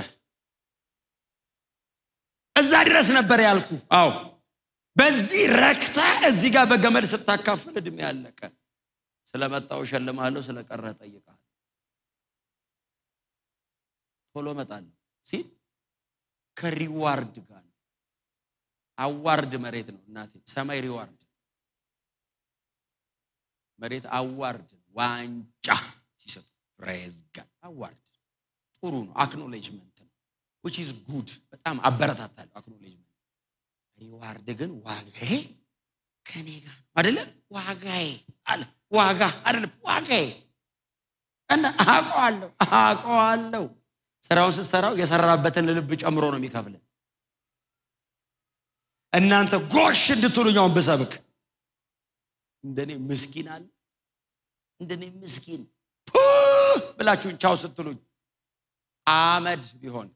እዛ ድረስ ነበር ያልኩ። አው በዚህ ረክታ እዚህ ጋር በገመድ ስታካፍል እድሜ ያለቀ። ስለመጣው ሸልማለሁ፣ ስለቀረ ጠይቃለሁ። ቶሎ እመጣለሁ ሲል ከሪዋርድ ጋር አዋርድ መሬት ነው እናቴ፣ ሰማይ ሪዋርድ፣ መሬት አዋርድ ዋንጫ ሲሰጡ ፕሬዝ ጋር አዋርድ ጥሩ ነው፣ አክኖሌጅመንት ነው which is good። በጣም አበረታታለሁ አክኖሌጅመንት። ሪዋርድ ግን ዋጋዬ ከኔ ጋር አይደለም ዋጋዬ አለ ዋጋ አይደለም ዋጋዬ እና አውቀዋለሁ ስራውን ስትሰራው የሰራበትን ልብ ጨምሮ ነው የሚከፍል እናንተ ጎሽ እንድትሉኛው በሰብክ እንደኔ ምስኪን አለ እንደኔ ምስኪን ብላችሁን ቻው ስትሉኝ አመድ ቢሆን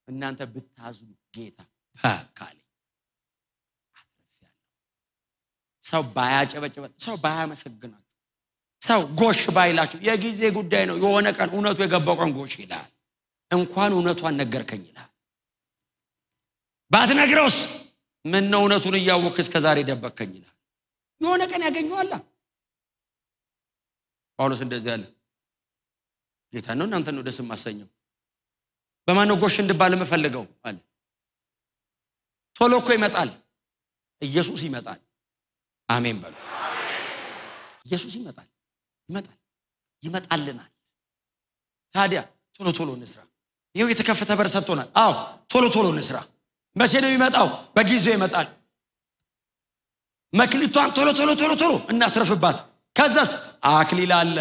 እናንተ ብታዝኑ ጌታ ካለ ሰው ባያጨበጨበ ሰው ባያመሰግናችሁ ሰው ጎሽ ባይላችሁ የጊዜ ጉዳይ ነው የሆነ ቀን እውነቱ የገባው ቀን ጎሽ ይላል እንኳን እውነቷን ነገርከኝ ይላል ባትነግረውስ ምን ነው እውነቱን ያወቅክ እስከ ዛሬ ደበከኝ ይላል የሆነ ቀን ያገኘዋል ጳውሎስ እንደዚህ ያለ ጌታ ነው እናንተ ነው ደስ ማሰኘው በማን ነው ጎሽ እንድባል መፈልገው አለ ቶሎ እኮ ይመጣል ኢየሱስ ይመጣል አሜን በሉ ኢየሱስ ይመጣልናል ታዲያ ቶሎ እንስራ ይሄው የተከፈተ በር ሰጥቶናል አዎ ቶሎ እንስራ መቼ ነው የሚመጣው በጊዜው ይመጣል መክሊቷን ቶሎ እናትረፍባት ከዛስ አክሊል አለ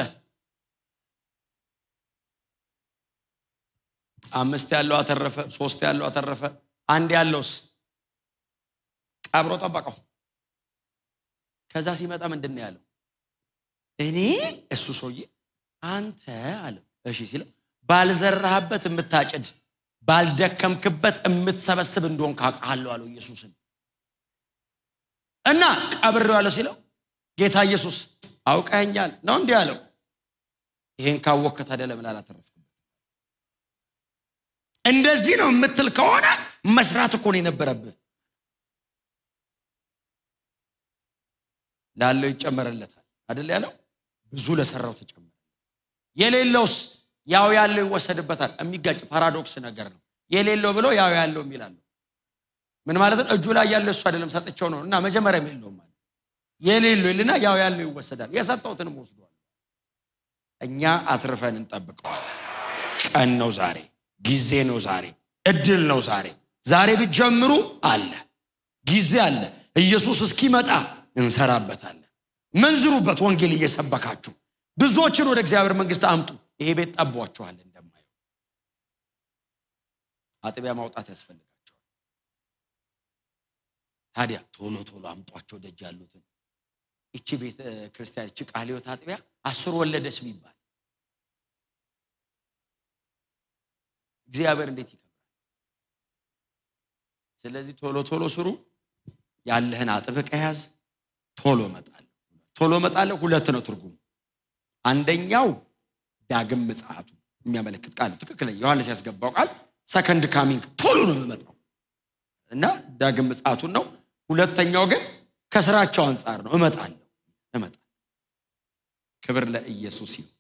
5 ያለው አተረፈ 3 ያለው አተረፈ 1 ያለውስ ቀብሮ ጠበቀው ከዛ ሲመጣ ምንድነው ያለው እኔ እሱ ሰውዬ አንተ አለ እሺ ሲለው ባልዘራህበት የምታጭድ ባልደከምክበት የምትሰበስብ እንደሆን ካቃለው አለው ኢየሱስን እና ቀብሬው አለ ሲለው ጌታ ኢየሱስ አውቀኛል ነው እንዴ ያለው ይሄን ካወከ ታዲያ ለምን አላተረፍኩም እንደዚህ ነው የምትል ከሆነ መስራት እኮ ነው የነበረብህ ላለው ይጨመረለታል አይደል ያለው ብዙ ለሰራው ተጨመረ የሌለውስ ያው ያለው ይወሰድበታል የሚጋጭ ፓራዶክስ ነገር ነው የሌለው ብሎ ያው ያለው ይላል ምን ማለት ነው እጁ ላይ ያለው እሱ አይደለም ሰጥቸው ነው እና መጀመሪያም የለውም ማለት የሌለው ይልና ያው ያለው ይወሰዳል የሰጠውትንም ወስዷል እኛ አትርፈን እንጠብቀዋል ቀን ነው ዛሬ ጊዜ ነው ዛሬ እድል ነው ዛሬ ቢጀምሩ አለ ጊዜ አለ ኢየሱስ እስኪመጣ እንሰራበታለን መንዝሩበት ወንጌል እየሰበካችሁ ብዙዎችን ወደ እግዚአብሔር መንግስት አምጡ ይሄ ቤት ጠቧቸዋል እንደማየው አጥቢያ ማውጣት ያስፈልጋቸዋል ታዲያ ቶሎ አምጧቸው ደጅ ያሉትን እቺ ቤተ ክርስቲያን እቺ ቃልዮት አጥቢያ 10 ወለደች ቢባል እግዚአብሔር እንዴት ይከብራል ስለዚህ ቶሎ ስሩ ያለህን አጥብቀ ያዝ ቶሎ መጣለሁ ሁለት ነው ትርጉም አንደኛው ዳግም ምጽአቱ የሚያመለክት ቃል ትክክለኛ ዮሐንስ ያስገባው ቃል ሰከንድ ካሚንግ ቶሎ ነው የሚመጣው እና ዳግም ምጽአቱ ነው ሁለተኛው ግን ከስራቸው አንፃር ነው እመጣለሁ ክብር ለኢየሱስ ይሁን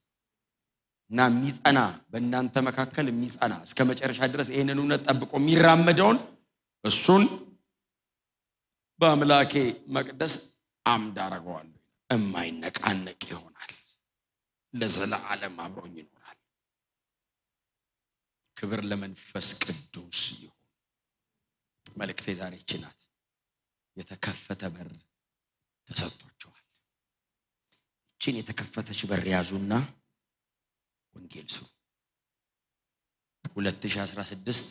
እና ሚጸና በእናንተ መካከል ሚጸና እስከ መጨረሻ ድረስ ይሄንን እውነት ጠብቆ የሚራመደውን እሱን በአምላኬ መቅደስ አምድ አደርገዋለሁ የማይነቃነቅ ይሆናል ለዘላለም አብሮኝ ይኖራል ክብር ለመንፈስ ቅዱስ ይሁን መልእክቴ ዛሬ ይችላል የተከፈተ በር ተሰጥቷቸዋል እቺን የተከፈተች በር ያዙና ወንጌል ስሩ 2016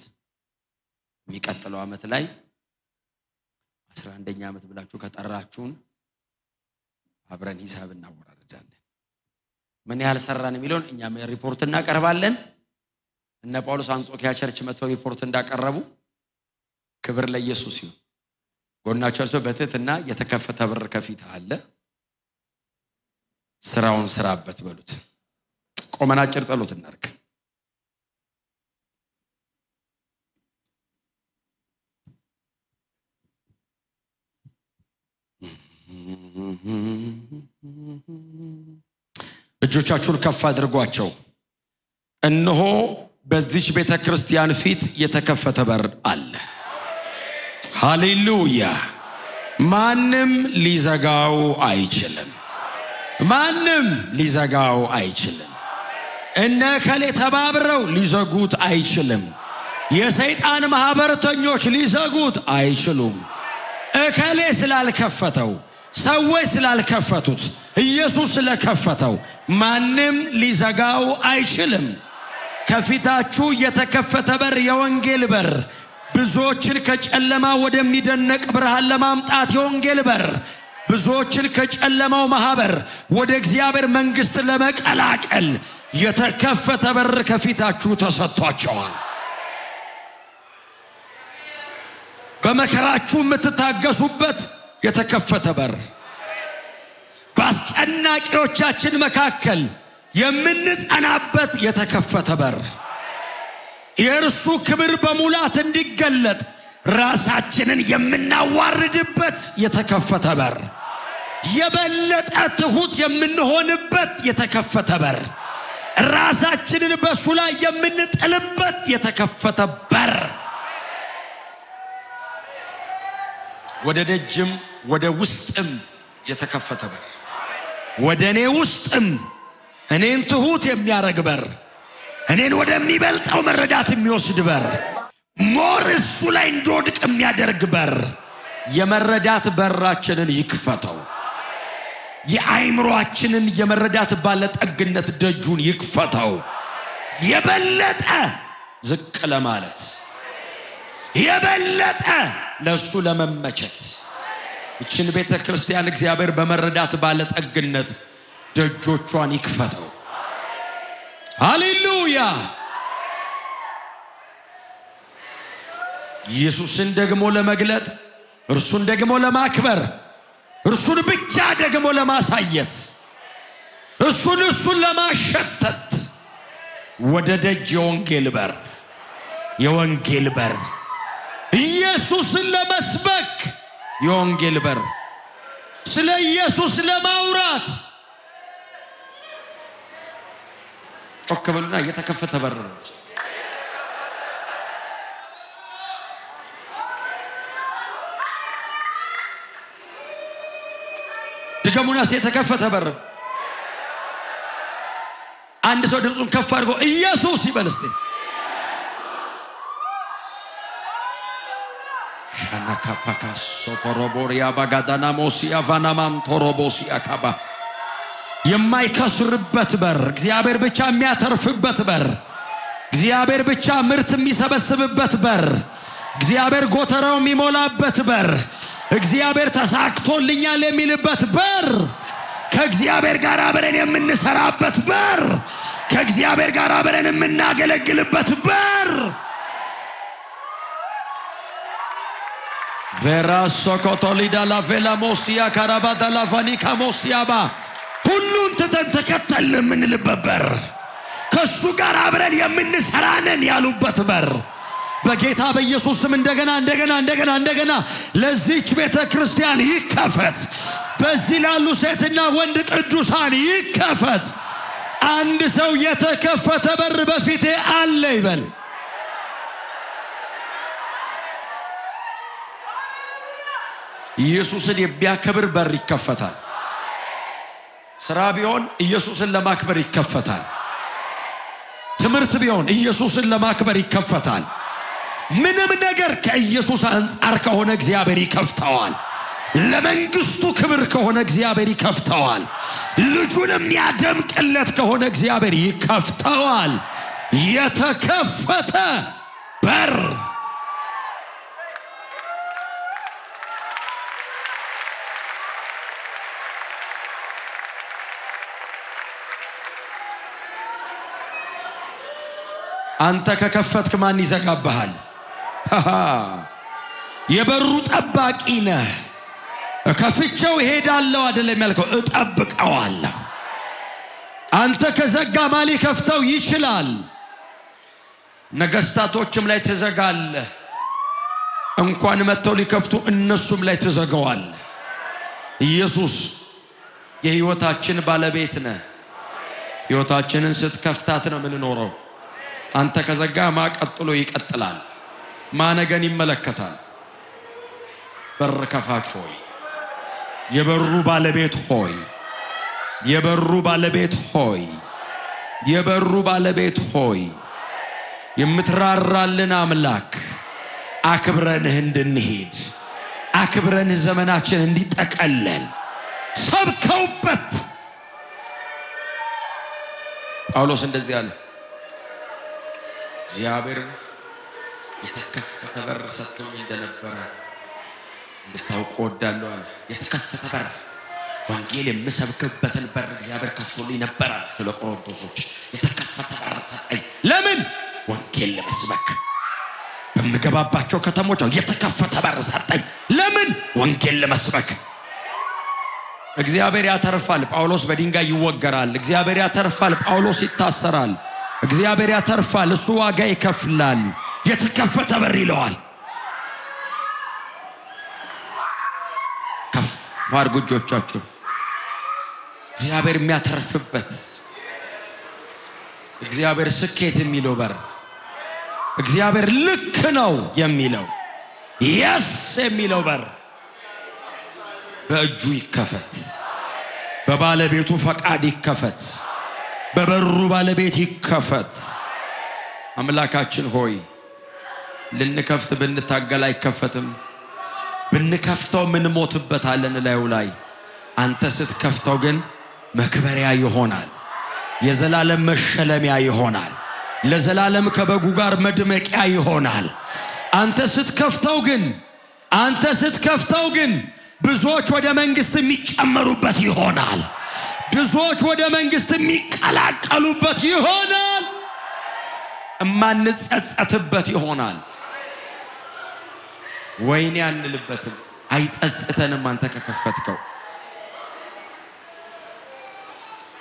የሚቀጥለው አመት ላይ 11ኛ አመት ብላችሁ ከጠራችሁን አብረን ሂሳብ እናወራረዳለን ምን ያህል ሰራን የሚለውን እኛም ሪፖርት እናቀርባለን እነ ጳውሎስ አንጾኪያ ቸርች መተው ሪፖርት እንዳቀረቡ ክብር ለኢየሱስ ይሁን ጎናቸው ሰው በትህትና የተከፈተ በር ከፊት አለ ስራውን ስራበት በሉት ቆመና አጭር ጸሎት እናርግ እጆቻችሁን ከፍ አድርጓቸው እነሆ በዚህ ቤተክርስቲያን ፊት የተከፈተ በር አለ ሃሌሉያ ማንም ሊዘጋው አይችልም እነ ከሌ ተባብረው ሊዘጉት አይችልም የሰይጣን ማህበረተኞች ሊዘጉት አይችሉም እከሌ ስላልከፈተው ሰዎች ስላልከፈቱት ኢየሱስ ስለከፈተው ማንም ሊዘጋው አይችልም። ከፊታችሁ የተከፈተ በር የወንጌል በር ብዙዎችን ከጨለማ ወደሚደነቅ ብርሃን ለማምጣት የወንጌል በር ብዙዎችን ከጨለማው ማህበር ወደ እግዚአብሔር መንግስት ለመቀላቀል የተከፈተ በር ከፊታችሁ ተሰጥቷቸዋል። በመከራችሁ የምትታገሱበት የተከፈተ በር በአስጨናቂዎቻችን መካከል የምንጸናበት የተከፈተ በር የእርሱ ክብር በሙላት እንዲገለጥ ራሳችንን የምናዋርድበት የተከፈተ በር የበለጠ ትሁት የምንሆንበት የተከፈተ በር ራሳችንን በሱ ላይ የምንጥልበት የተከፈተ በር ወደ ደጅም ወደ ውስጥም የተከፈተ በር ወደኔ ውስጥም እኔን ትሁት የሚያረግ በር እኔን ወደሚበልጠው መረዳት የሚወስድ በር ሞር እሱ ላይ እንድወድቅ የሚያደርግ በር የመረዳት በራችንን ይክፈተው። የአይምሮአችንን የመረዳት ባለጠግነት ደጁን ይክፈተው። የበለጠ ዝቅ ለማለት የበለጠ ለሱ ለመመቸት እችን ቤተ ክርስቲያን እግዚአብሔር በመረዳት ባለጠግነት ደጆቿን ይክፈተው። ሃሌሉያ። ኢየሱስን ደግሞ ለመግለጥ እርሱን ደግሞ ለማክበር እርሱን ብቻ ደግሞ ለማሳየት እርሱን ለማሸተት ወደ ደጅ የወንጌል በር ኢየሱስን ለመስበክ የወንጌል በር ስለ ኢየሱስ ለማውራት ጮክበሉና የተከፈተ በር ነው። ድገሙናስ የተከፈተ በር። አንድ ሰው ድምጹን ከፍ አድርጎ ኢየሱስ ይበል እስቲ። ሻናካፓካስ ሶፖሮቦሪያ ባጋዳና ሞሲያ ቫናማም ቶሮቦሲያ ካባ የማይከስርበት በር እግዚአብሔር ብቻ የሚያተርፍበት በር እግዚአብሔር ብቻ ምርት የሚሰበስብበት በር እግዚአብሔር ጎተራው የሚሞላበት በር እግዚአብሔር ተሳክቶልኛል የሚልበት በር ከእግዚአብሔር ጋር አብረን የምንሰራበት በር ከእግዚአብሔር ጋር አብረን የምናገለግልበት በር ቬራሶ ኮቶሊዳ ላቬላ ሞሲያ ካራባዳ ላቫኒካ ሞሲያባ ሁሉን ተከተልን የምንልበት በር ከሱ ጋር አብረን የምንሰራነን ያሉበት በር በጌታ በኢየሱስ ስም እንደገና ለዚች ቤተ ክርስቲያን ይከፈት። በዚህ ላሉ ሴትና ወንድ ቅዱሳን ይከፈት። አንድ ሰው የተከፈተ በር በፊቴ አለ ይበል። ኢየሱስን የሚያከብር በር ይከፈታል። ስራ ቢሆን ኢየሱስን ለማክበር ይከፈታል። ትምህርት ቢሆን ኢየሱስን ለማክበር ይከፈታል። ምንም ነገር ከኢየሱስ አንፃር ከሆነ እግዚአብሔር ይከፍተዋል። ለመንግስቱ ክብር ከሆነ እግዚአብሔር ይከፍተዋል። ልጁንም ያደምቅለት ከሆነ እግዚአብሔር ይከፍተዋል። የተከፈተ በር አንተ ከከፈትክ ማን ይዘጋብሃል? የበሩ ጠባቂ ነህ። ከፍቼው ሄዳለሁ አይደለም ያልከው እጠብቀዋለሁ። አንተ ከዘጋ ማን ሊከፍተው ይችላል? ነገስታቶችም ላይ ትዘጋለህ። እንኳን መተው ሊከፍቱ እነሱም ላይ ትዘጋዋለህ። ኢየሱስ የህይወታችን ባለቤት ነህ። ህይወታችንን ስትከፍታት ነው የምንኖረው። አንተ ከዘጋ ማቀጥሎ ይቀጥላል። ማነገን ይመለከታል። በር ከፋች ሆይ የበሩ ባለቤት ሆይ የበሩ ባለቤት ሆይ የበሩ ባለቤት ሆይ የምትራራልን አምላክ አክብረንህ እንድንሄድ አክብረን ዘመናችን እንዲጠቀለል ሰብከውበት ጳውሎስ እንደዚህ አለ እግዚአብሔር የተከፈተ በር ሰጥቶኝ እንደነበረ እንድታውቁ ወዳለሁ አለ የተከፈተ በር ወንጌል የምሰብክበትን በር እግዚአብሔር ከፍቶልኝ ነበር አለ ለቆሮንቶሶች የተከፈተ በር ሰጠኝ ለምን ወንጌል ለመስበክ በመገባባቸው ከተሞች የተከፈተ በር ሰጠኝ ለምን ወንጌል ለመስበክ እግዚአብሔር ያተርፋል ጳውሎስ በድንጋይ ይወገራል እግዚአብሔር ያተርፋል ጳውሎስ ይታሰራል እግዚአብሔር ያተርፋል እሱ ዋጋ ይከፍላል የተከፈተ በር ይለዋል ከፋር ጉጆቻችሁ እግዚአብሔር የሚያተርፍበት እግዚአብሔር ስኬት የሚለው በር እግዚአብሔር ልክ ነው የሚለው yes የሚለው በር በእጁ ይከፈት በባለቤቱ ፈቃድ ይከፈት በበሩ ባለቤት ይከፈት አምላካችን ሆይ ልንከፍት ብንታገል አይከፈትም ብንከፍተው ምን ሞትበታለን ላይ አንተ ስትከፍተው ግን መክበሪያ ይሆናል የዘላለም መሸለሚያ ይሆናል ለዘላለም ከበጉ ጋር መድመቂያ ይሆናል አንተ ስትከፍተው ግን ብዙዎች ወደ መንግስት የሚጨመሩበት ይሆናል ብዙዎች ወደ መንግስት የሚቀላቀሉበት ይሆናል እማንጸጸትበት ይሆናል ወይኔ አንልበትም አይጸጽተንም አንተ ከከፈትከው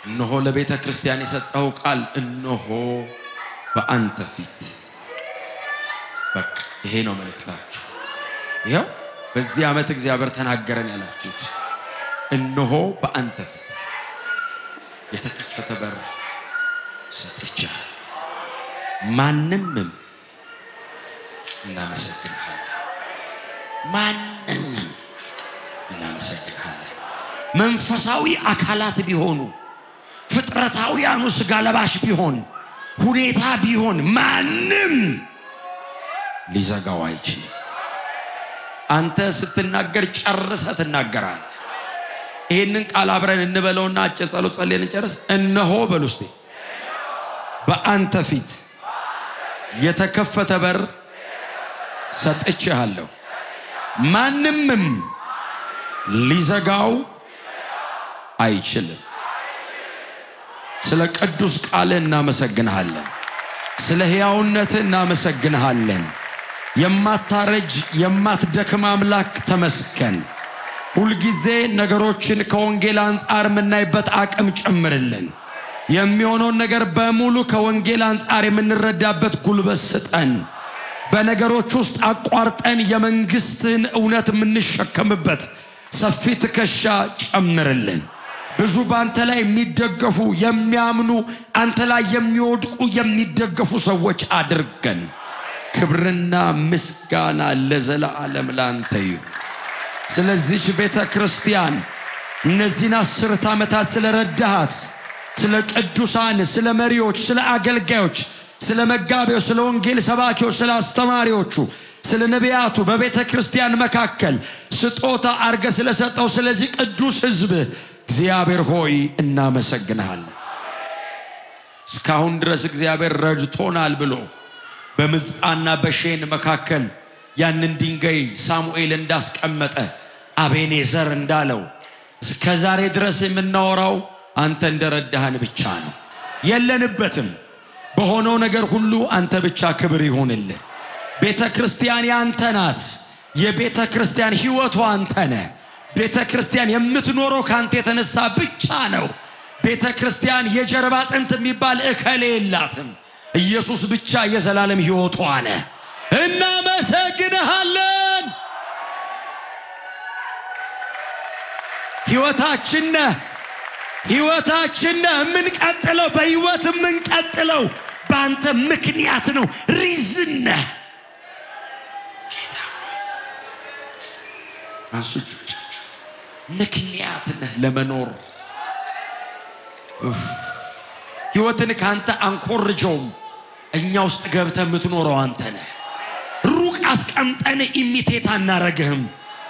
እነሆ ለቤተ ክርስቲያን የሰጠው ቃል እነሆ በአንተ ፊት በቃ ይሄ ነው መልእክታችሁ ይሄው በዚህ ዓመት እግዚአብሔር ተናገረን ያላችሁት እነሆ በአንተ ፊት የተከፈተ በር ሰጥቻለሁ ማንንም እናመሰግናለን መንፈሳዊ አካላት ቢሆኑ ፍጥረታውያኑ ስጋ ለባሽ ቢሆን ሁኔታ ቢሆን ማንንም ሊዘጋው አይችልም አንተ ስትናገር ጨርሰህ ትናገራለህ ይሄንን ቃል አብረን እንበለውና አጭር ጸሎት ጸልየን እንጨርስ እነሆ በሉ እስቲ በአንተ ፊት የተከፈተ በር ሰጥቻለሁ ማንንም ሊዘጋው አይችልም ስለ ቅዱስ ቃል እናመሰግንሃለን ስለ ሕያውነት እናመሰግንሃለን የማታረጅ የማትደክም አምላክ ተመስገን ሁሉ ጊዜ ነገሮችን ከወንጌል አንፃር ምናይበት አቅም ጨምርልን የሚሆነው ነገር በሙሉ ከወንጌል አንፃር የምንረዳበት ጉልበት ስጠን በነገሮች ውስጥ አቋርጠን የመንግስትን እውነት ምንሸከምበት ሰፊ ትከሻ ጨምርልን ብዙ ባንተ ላይ የሚደገፉ የሚያምኑ አንተ ላይ የሚወድቁ የሚደገፉ ሰዎች አድርገን ክብርና ምስጋና ለዘላለም ላንተ ይሁን ስለዚህ ቤተ ክርስቲያን እነዚህን 10 ዓመታት ስለረዳሃት ስለ ቅዱሳን ስለ መሪዎች ስለ አገልጋዮች ስለ መጋቢዎች ስለ ወንጌል ሰባኪዎች ስለ አስተማሪዎቹ ስለ ነቢያቱ በቤተ ክርስቲያን መካከል ስጦታ አርገ ስለሰጠው ስለዚህ ቅዱስ ሕዝብ እግዚአብሔር ሆይ እናመሰግናለን እስካሁን ድረስ እግዚአብሔር ረድቶናል ብሎ በምጽጳና በሼን መካከል ያንን ድንጋይ ሳሙኤል እንዳስቀመጠ አቤኔዘር እንዳለው እስከዛሬ ድረስ የምናወራው አንተ እንደረዳህን ብቻ ነው የለንበትም በሆነው ነገር ሁሉ አንተ ብቻ ክብር ይሁንልህ ቤተ ክርስቲያን ያንተ ናት የቤተ ክርስቲያን ሕይወቷ አንተ ነህ ቤተ ክርስቲያን የምትኖረው ካንተ የተነሳ ብቻ ነው ቤተ ክርስቲያን የጀርባ አጥንት የሚባል እከሌ የላትም ኢየሱስ ብቻ የዘላለም ሕይወቷ ነህ እናመሰግንሃለን ሕይወታችን የምንቀጥለው በሕይወት የምንቀጥለው በአንተ ምክንያት ነው ሪዝን ነህ አንሱት ምክንያት ነህ ለመኖር ሕይወትን ካንተ አንኮርጆም እኛ ውስጥ ገብተህ የምትኖረው አንተ ነህ ሩቅ አስቀምጠን ኢሚቴት አናረግህም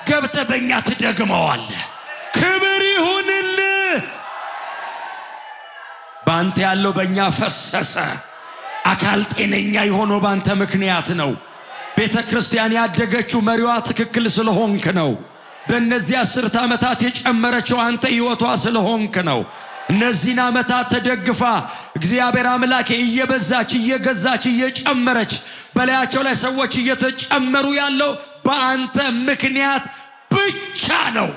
ገብተ በእኛ ትደግመዋለህ ክብር ይሁንልህ ባንተ ያለው በእኛ ፈሰሰ አካል ጤነኛ የሆነው ባንተ ምክንያት ነው ቤተክርስቲያን ያደገችው መሪዋ ትክክል ስለሆንክ ነው በእነዚህ 10 ዓመታት የጨመረችው አንተ ህይወቷ ስለሆንክ ነው እነዚህን ዓመታት ተደግፋ እግዚአብሔር አምላክ እየበዛች እየገዛች እየጨመረች በላያቸው ላይ ሰዎች እየተጨመሩ ያለው በአንተ ምክንያት ብቻ ነው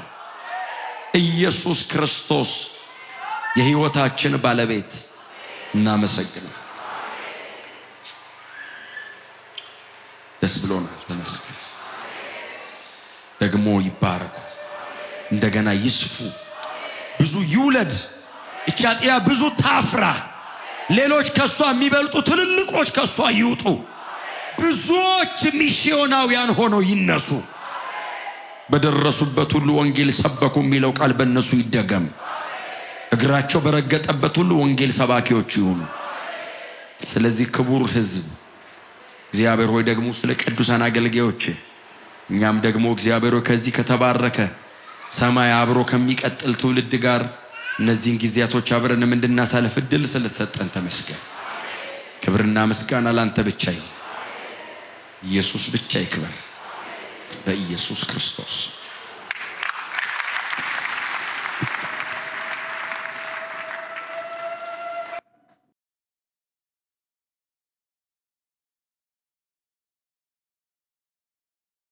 ኢየሱስ ክርስቶስ የህይወታችን ባለቤት እናመሰግናለን ደስ ብሎናል ተመስገን ደግሞ ይባረኩ እንደገና ይስፉ ብዙ ይውለድ እቻጥያ ብዙ ታፍራ ሌሎች ከሷ የሚበልጡ ትልልቆች ከሷ ይውጡ ብዙዎች ሚሽዮናውያን ሆነው ይነሱ በደረሱበት ሁሉ ወንጌል ሰበኩ የሚለው ቃል በእነሱ ይደገም እግራቸው በረገጠበት ሁሉ ወንጌል ሰባኪዎች ይሁኑ ስለዚህ ክቡር ህዝብ እግዚአብሔር ሆይ ደግሞ ስለ ቅዱሳን አገልጋዮች እኛም ደግሞ እግዚአብሔር ሆይ ከዚህ ከተባረከ ሰማይ አብሮ ከሚቀጥል ትውልድ ጋር እነዚህን ጊዜያቶች አብረን እንድናሳልፍ እድል ስለተሰጠን ተመስገን ክብርና ምስጋና ላንተ ብቻ ይሁን ኢየሱስ ብቻ ይክበር በኢየሱስ ክርስቶስ